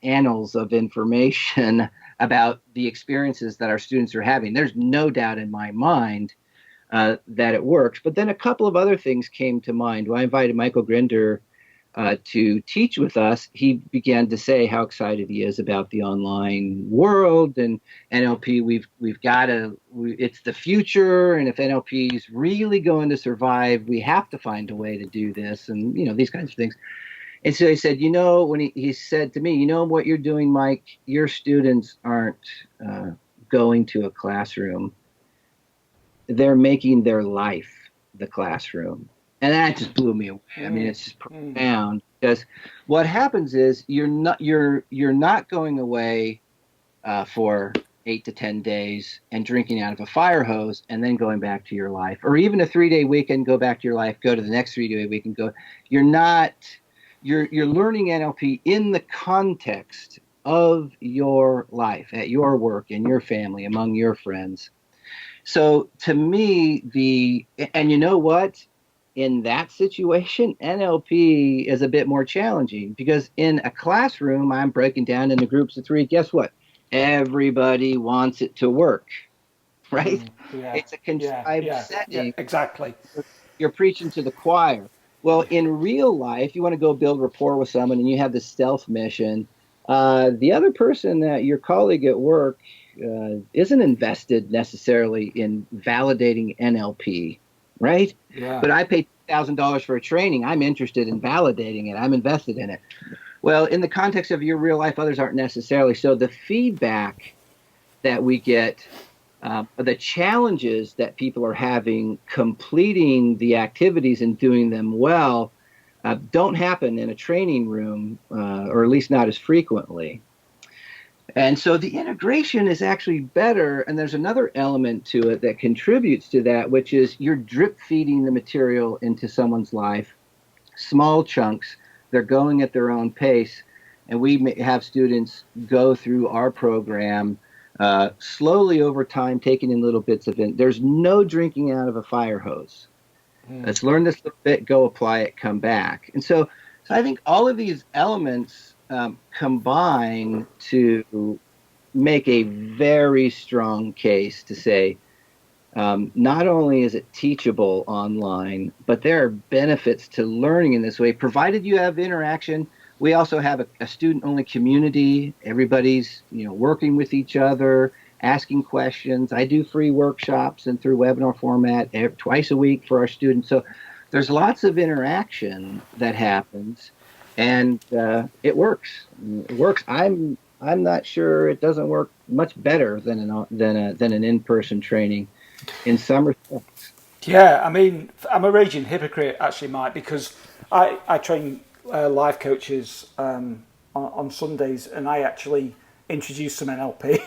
annals of information about the experiences that our students are having. There's no doubt in my mind that it works. But then a couple of other things came to mind. When I invited Michael Grinder to teach with us, he began to say how excited he is about the online world and NLP. We've got to. It's the future, and if NLP is really going to survive, we have to find a way to do this, and these kinds of things. And so he said, when he said to me, what you're doing, Mike, your students aren't going to a classroom. They're making their life the classroom. And that just blew me away. I mean, it's just profound, because what happens is you're not going away for 8 to 10 days and drinking out of a fire hose and then going back to your life, or even a 3-day weekend, go back to your life, go to the next 3-day weekend, go. You're learning NLP in the context of your life, at your work, in your family, among your friends. So to me, and you know what? In that situation, NLP is a bit more challenging, because in a classroom, I'm breaking down into groups of 3. Guess what? Everybody wants it to work, right? It's a contrived setting. Yeah, exactly. You're preaching to the choir. Well, in real life, you want to go build rapport with someone and you have this stealth mission. The other person, your colleague at work, isn't invested necessarily in validating NLP, right? Yeah. But I paid $1,000 for a training. I'm interested in validating it. I'm invested in it. Well, in the context of your real life, others aren't necessarily. So the feedback that we get, the challenges that people are having completing the activities and doing them well, don't happen in a training room, or at least not as frequently. And so the integration is actually better. And there's another element to it that contributes to that, which is you're drip feeding the material into someone's life, small chunks. They're going at their own pace. And we have students go through our program slowly over time, taking in little bits of it. There's no drinking out of a fire hose. Let's learn this little bit, go apply it, come back. And so I think all of these elements combine to make a very strong case to say, not only is it teachable online, but there are benefits to learning in this way, provided you have interaction. We also have a student-only community. Everybody's working with each other, asking questions. I do free workshops and through webinar format twice a week for our students. So there's lots of interaction that happens, and it works. It works. I'm not sure it doesn't work much better than an in-person training in some respects. Yeah, I mean, I'm a raging hypocrite, actually, Mike, because I train life coaches on Sundays, and I actually introduced some NLP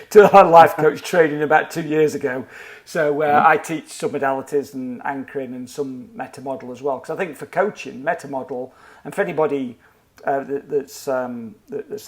to our life coach training about 2 years ago. So I teach some modalities and anchoring and some meta model as well, because I think for coaching, meta model, and for anybody that's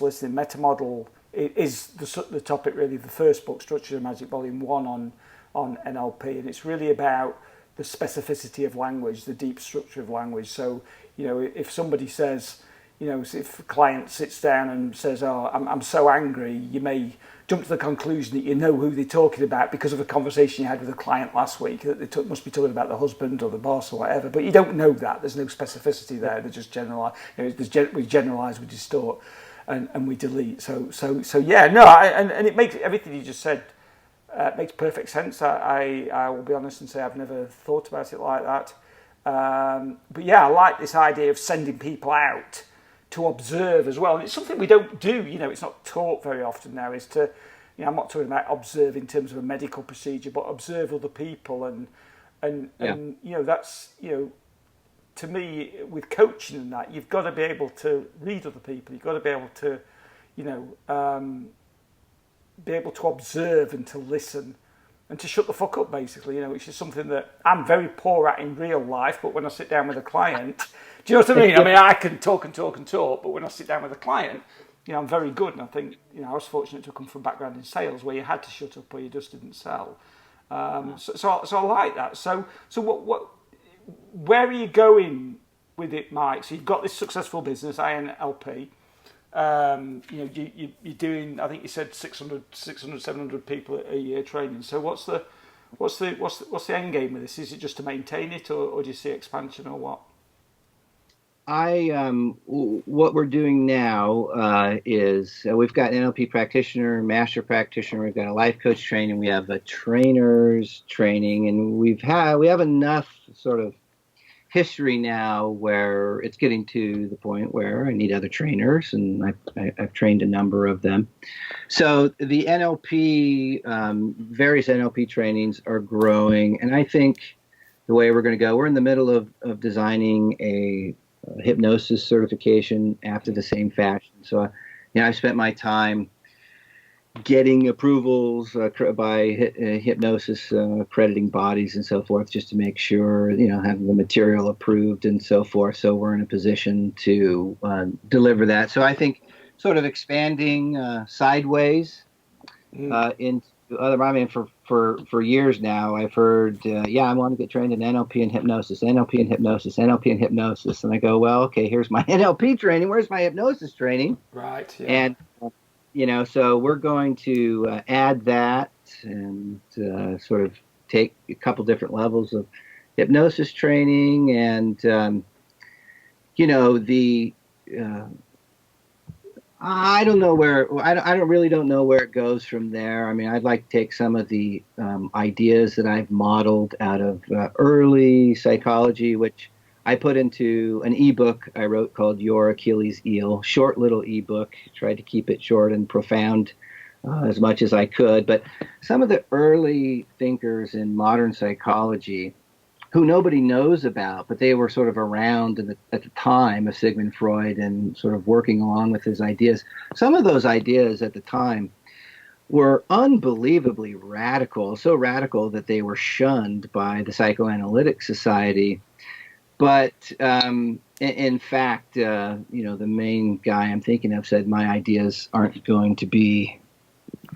listening, meta model is the topic, really, the first book, Structure of Magic, Volume 1 on NLP, and it's really about the specificity of language, the deep structure of language. So, if somebody says, if a client sits down and says, "Oh, I'm so angry," you may jump to the conclusion that you know who they're talking about because of a conversation you had with a client last week, that they must be talking about the husband or the boss or whatever, but you don't know that. There's no specificity there. They just generalize. We generalize, we distort, and we delete. So yeah, no, and it makes everything you just said makes perfect sense. I will be honest and say I've never thought about it like that. But yeah, I like this idea of sending people out to observe as well. And it's something we don't do, it's not taught very often now, is to, I'm not talking about observe in terms of a medical procedure, but observe other people. And that's, to me, with coaching and that, you've got to be able to read other people. You've got to be able to, be able to observe and to listen and to shut the fuck up, basically, which is something that I'm very poor at in real life. But when I sit down with a client, do you know what I mean? I mean, I can talk and talk and talk, but when I sit down with a client, I'm very good. And I think, I was fortunate to come from a background in sales where you had to shut up or you just didn't sell. So I like that. So where are you going with it, Mike? So you've got this successful business, INLP. you're doing, I think you said 600, 700 people a year training. So what's the end game with this? Is it just to maintain it, or do you see expansion, or what? What we're doing now is we've got an NLP practitioner, master practitioner. We've got a life coach training. We have a trainer's training, and we have enough sort of history now where it's getting to the point where I need other trainers, and I've trained a number of them. So the NLP, various NLP trainings are growing, and I think the way we're going to go, we're in the middle of designing a hypnosis certification after the same fashion. So, I've spent my time getting approvals by hypnosis accrediting bodies and so forth, just to make sure, having the material approved and so forth. So we're in a position to deliver that. So I think sort of expanding sideways into other. I mean, for years now, I've heard, I want to get trained in NLP and hypnosis, NLP and hypnosis, NLP and hypnosis. And I go, well, okay, here's my NLP training. Where's my hypnosis training? Right. Yeah. And so we're going to add that and sort of take a couple different levels of hypnosis training, and I don't know where I really don't know where it goes from there. I mean, I'd like to take some of the ideas that I've modeled out of early psychology, which I put into an ebook I wrote called Your Achilles Heel, short little ebook. Tried to keep it short and profound as much as I could. But some of the early thinkers in modern psychology who nobody knows about, but they were sort of around at the time of Sigmund Freud and sort of working along with his ideas. Some of those ideas at the time were unbelievably radical, so radical that they were shunned by the Psychoanalytic Society. But in fact, the main guy I'm thinking of said my ideas aren't going to be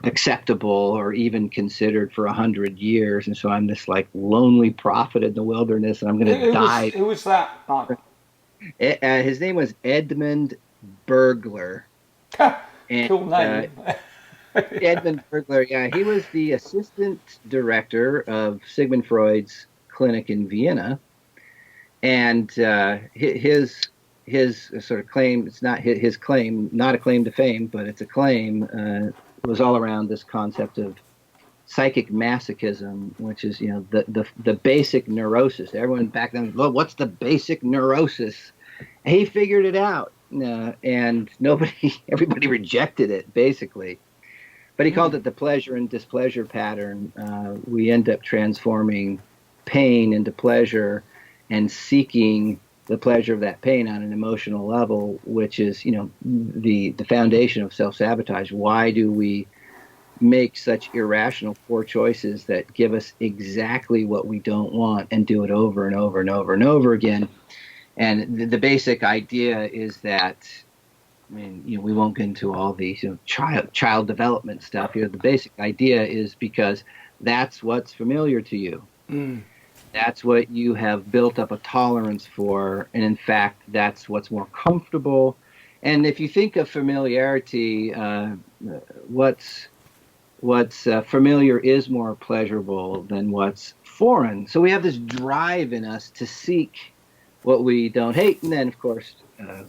acceptable or even considered for 100 years, and so I'm this like lonely prophet in the wilderness, and I'm going to die. Who was that, Mark? His name was Edmund Bergler. Cool name. Edmund Bergler, yeah, he was the assistant director of Sigmund Freud's clinic in Vienna. And his sort of claim, it's not his claim, not a claim to fame, but it's a claim, was all around this concept of psychic masochism, which is, the basic neurosis. Everyone back then, well, what's the basic neurosis? And he figured it out, and everybody rejected it, basically. But he called it the pleasure and displeasure pattern. We end up transforming pain into pleasure and seeking the pleasure of that pain on an emotional level, which is, the foundation of self-sabotage. Why do we make such irrational, poor choices that give us exactly what we don't want and do it over and over and over and over again? And the basic idea is that, we won't get into all these child development stuff here. The basic idea is because that's what's familiar to you. That's what you have built up a tolerance for, and in fact, that's what's more comfortable. And if you think of familiarity, what's familiar is more pleasurable than what's foreign. So we have this drive in us to seek what we don't hate, and then, of course,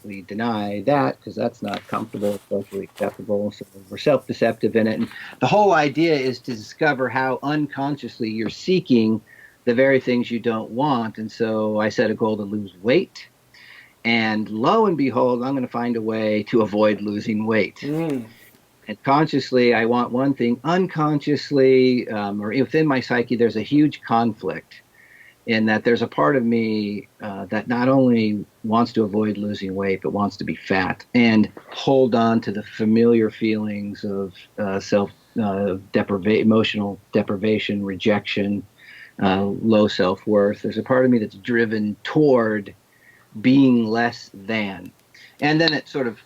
we deny that because that's not comfortable, socially acceptable. So we're self-deceptive in it. And the whole idea is to discover how unconsciously you're seeking the very things you don't want. And so I set a goal to lose weight, and lo and behold, I'm going to find a way to avoid losing weight. And consciously, I want one thing. Unconsciously, or within my psyche, there's a huge conflict in that there's a part of me that not only wants to avoid losing weight, but wants to be fat and hold on to the familiar feelings of emotional deprivation, rejection, low self-worth. There's a part of me that's driven toward being less than. And then it sort of,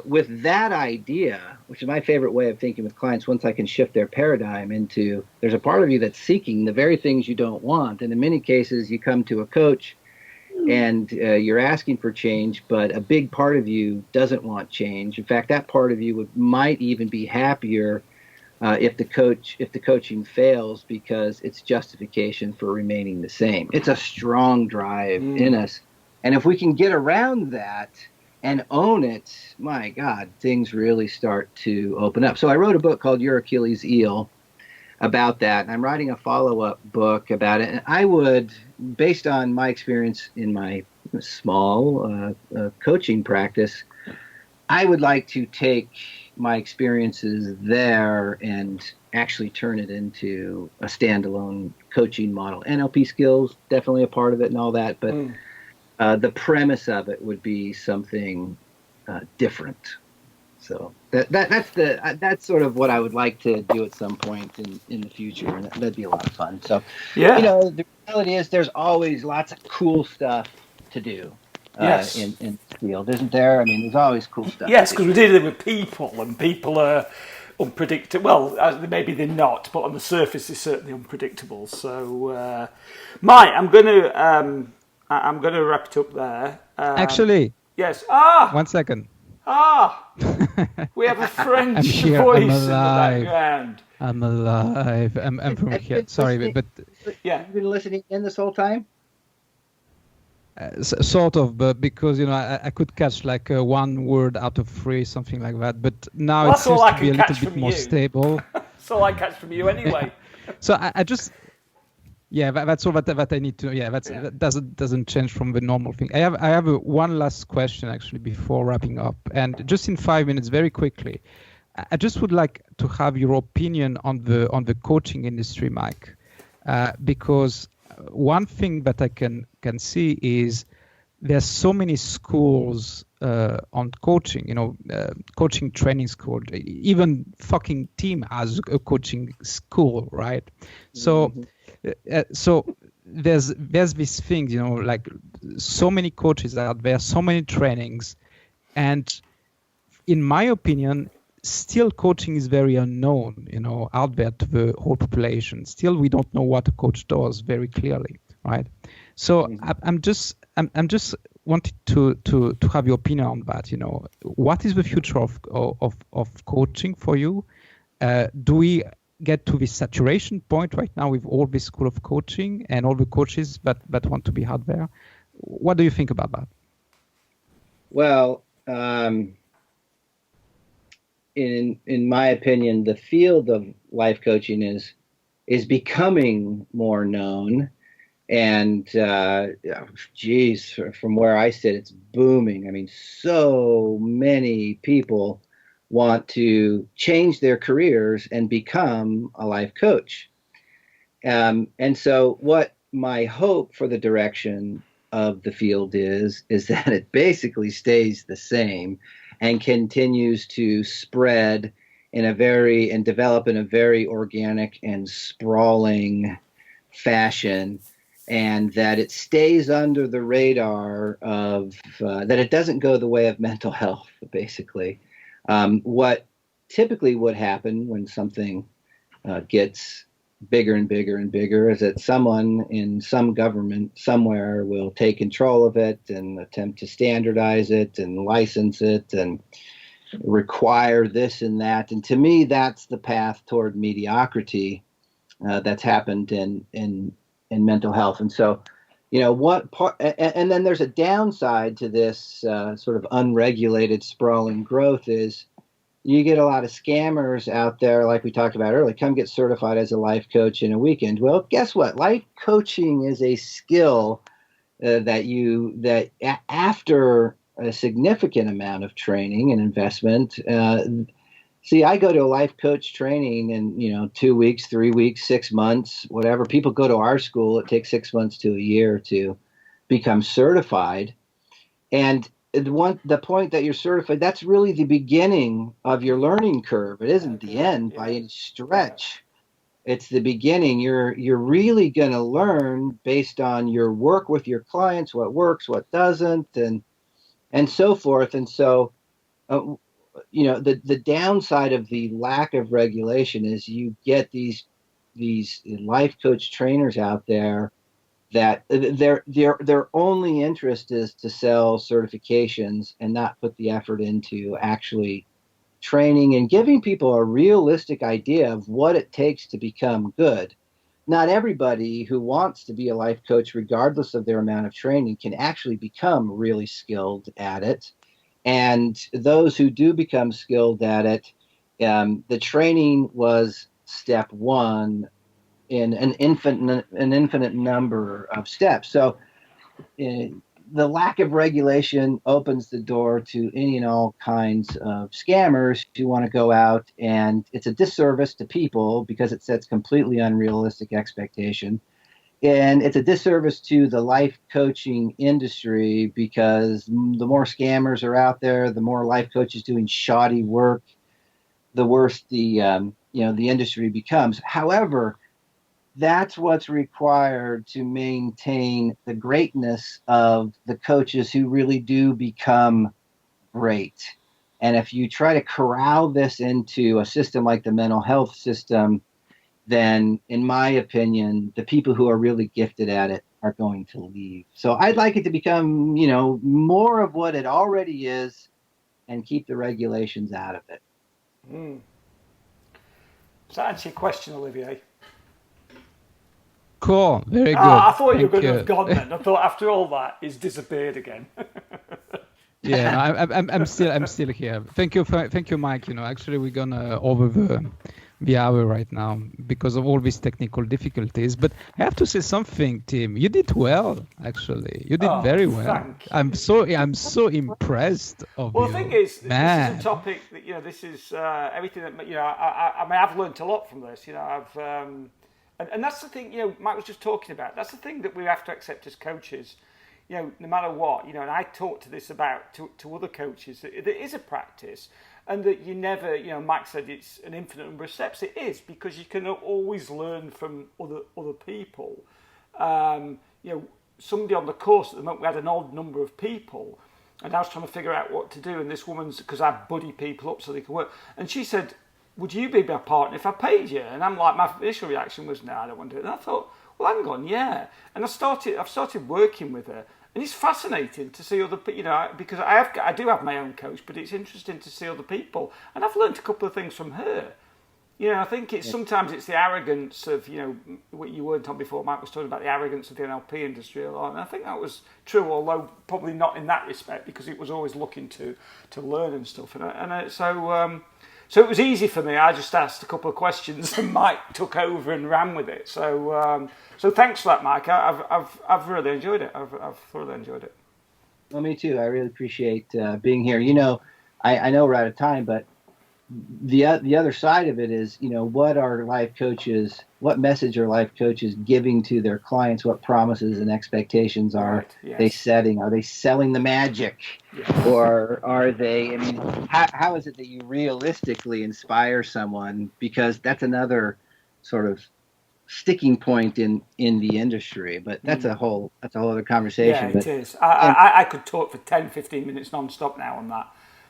with that idea, which is my favorite way of thinking with clients, once I can shift their paradigm into, there's a part of you that's seeking the very things you don't want. And in many cases, you come to a coach and you're asking for change, but a big part of you doesn't want change. In fact, that part of you might even be happier if the coaching fails, because it's justification for remaining the same. It's a strong drive in us, and if we can get around that and own it, my God, things really start to open up. So I wrote a book called Your Achilles Heel about that, and I'm writing a follow-up book about it. And I would, based on my experience in my small coaching practice, I would like to take my experiences there and actually turn it into a standalone coaching model. NLP skills, definitely a part of it and all that, but the premise of it would be something different. So that's sort of what I would like to do at some point in the future, and that'd be a lot of fun. So, the reality is there's always lots of cool stuff to do in the field, isn't there? I mean, there's always cool stuff. Yes, because we're dealing with people, and people are unpredictable. Well, maybe they're not, but on the surface, they're certainly unpredictable. So, Mike, I'm going to wrap it up there. Actually, yes. 1 second. We have a French voice in the background. I'm alive. I'm from here. Sorry, but you've been listening in this whole time. Sort of, but because I could catch like one word out of 3, something like that. But now it seems to be a little bit more stable. That's all I catch from you anyway. So I just. Yeah, that's all that I need to know. Yeah, that doesn't change from the normal thing. I have one last question actually before wrapping up, and just in 5 minutes, very quickly, I just would like to have your opinion on the coaching industry, Mike, because one thing that I can see is there's so many schools on coaching, coaching training school, even fucking team has a coaching school, right? So. So there's these things, like so many coaches out there, so many trainings, and in my opinion, still coaching is very unknown, out there to the whole population. Still, we don't know what a coach does very clearly, right? So I'm just wanted to have your opinion on that. What is the future of coaching for you? Do we get to this saturation point right now with all this school of coaching and all the coaches that want to be out there? What do you think about that? Well, in my opinion, the field of life coaching is becoming more known, and from where I sit, it's booming. I mean, so many people want to change their careers and become a life coach. And so what my hope for the direction of the field is that it basically stays the same and continues to spread and develop in a very organic and sprawling fashion, and that it stays under the radar of, that it doesn't go the way of mental health, basically. What typically would happen when something gets bigger and bigger and bigger is that someone in some government somewhere will take control of it and attempt to standardize it and license it and require this and that. And to me, that's the path toward mediocrity that's happened in mental health. And so, and then there's a downside to this sort of unregulated, sprawling growth is you get a lot of scammers out there, like we talked about earlier, come get certified as a life coach in a weekend. Well, guess what? Life coaching is a skill that after a significant amount of training and investment, see, I go to a life coach training in, 2 weeks, 3 weeks, 6 months, whatever. People go to our school. It takes 6 months to a year to become certified. And the point that you're certified, that's really the beginning of your learning curve. It isn't the end by any stretch. It's the beginning. You're really going to learn based on your work with your clients, what works, what doesn't, and so forth. And so, the downside of the lack of regulation is you get these life coach trainers out there that their only interest is to sell certifications and not put the effort into actually training and giving people a realistic idea of what it takes to become good. Not everybody who wants to be a life coach, regardless of their amount of training, can actually become really skilled at it. And those who do become skilled at it, the training was step one in an infinite number of steps. So the lack of regulation opens the door to any and all kinds of scammers who want to go out, and it's a disservice to people because it sets completely unrealistic expectation. And it's a disservice to the life coaching industry because the more scammers are out there, the more life coaches doing shoddy work, the worse the the industry becomes. However, that's what's required to maintain the greatness of the coaches who really do become great. And if you try to corral this into a system like the mental health system, then in my opinion, the people who are really gifted at it are going to leave. So I'd like it to become, more of what it already is and keep the regulations out of it. Does that answer your question, Olivier? Cool, very good. I thought you were going to have gone then. I thought after all that, he's disappeared again. Yeah, I'm still here. Thank you, Mike. Actually, we're gonna over the hour right now because of all these technical difficulties. But I have to say something, Tim. You did well. Actually, you did very well. I'm so impressed of you. Well, the thing is, this is a topic that this is everything that I mean, I've learned a lot from this. I've. And that's the thing, Mike was just talking about. That's the thing that we have to accept as coaches, no matter what, and I talk to this about to other coaches, that it is a practice and that you never, Mike said it's an infinite number of steps. It is, because you can always learn from other people. Somebody on the course at the moment, we had an odd number of people and I was trying to figure out what to do. And this woman's, because I buddy people up so they can work. And she said, would you be my partner if I paid you? And I'm like, my initial reaction was, no, I don't want to do it. And I thought, well, hang on, yeah. And I've started working with her, and it's fascinating to see other people, because I do have my own coach, but it's interesting to see other people. And I've learned a couple of things from her. I think sometimes it's the arrogance of, what you weren't on before. Mike was talking about the arrogance of the NLP industry a lot. And I think that was true, although probably not in that respect, because it was always looking to learn and stuff. So it was easy for me. I just asked a couple of questions, and Mike took over and ran with it. So thanks for that, Mike. I've really enjoyed it. I've thoroughly enjoyed it. Well, me too. I really appreciate being here. I know we're out of time, but the other side of it is, what message are life coaches giving to their clients? What promises and expectations are they setting? Are they selling the magic? Yes. Or are they, how is it that you realistically inspire someone? Because that's another sort of sticking point in the industry, but that's a whole other conversation. Yeah, it is. I could talk for 10, 15 minutes non-stop now on that.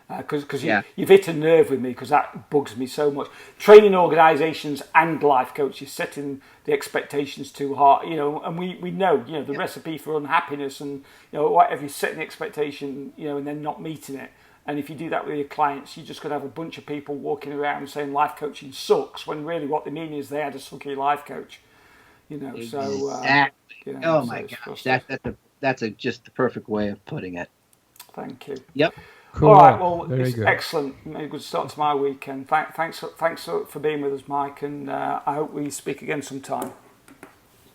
Because you've hit a nerve with me, because that bugs me so much. Training organisations and life coaches setting the expectations too hard, and we know, the recipe for unhappiness, and whatever, you set the expectation, and then not meeting it. And if you do that with your clients, you're just going to have a bunch of people walking around saying life coaching sucks, when really what they mean is they had a sucky life coach. Exactly. Oh my gosh, that's just the perfect way of putting it. Thank you. Yep. Cool. All right, well, it's excellent. A good start to my weekend. Thanks for being with us, Mike, and I hope we speak again sometime.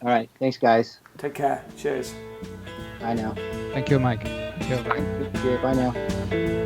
All right, thanks, guys. Take care. Cheers. Bye now. Thank you, Mike. Thank you. Bye now.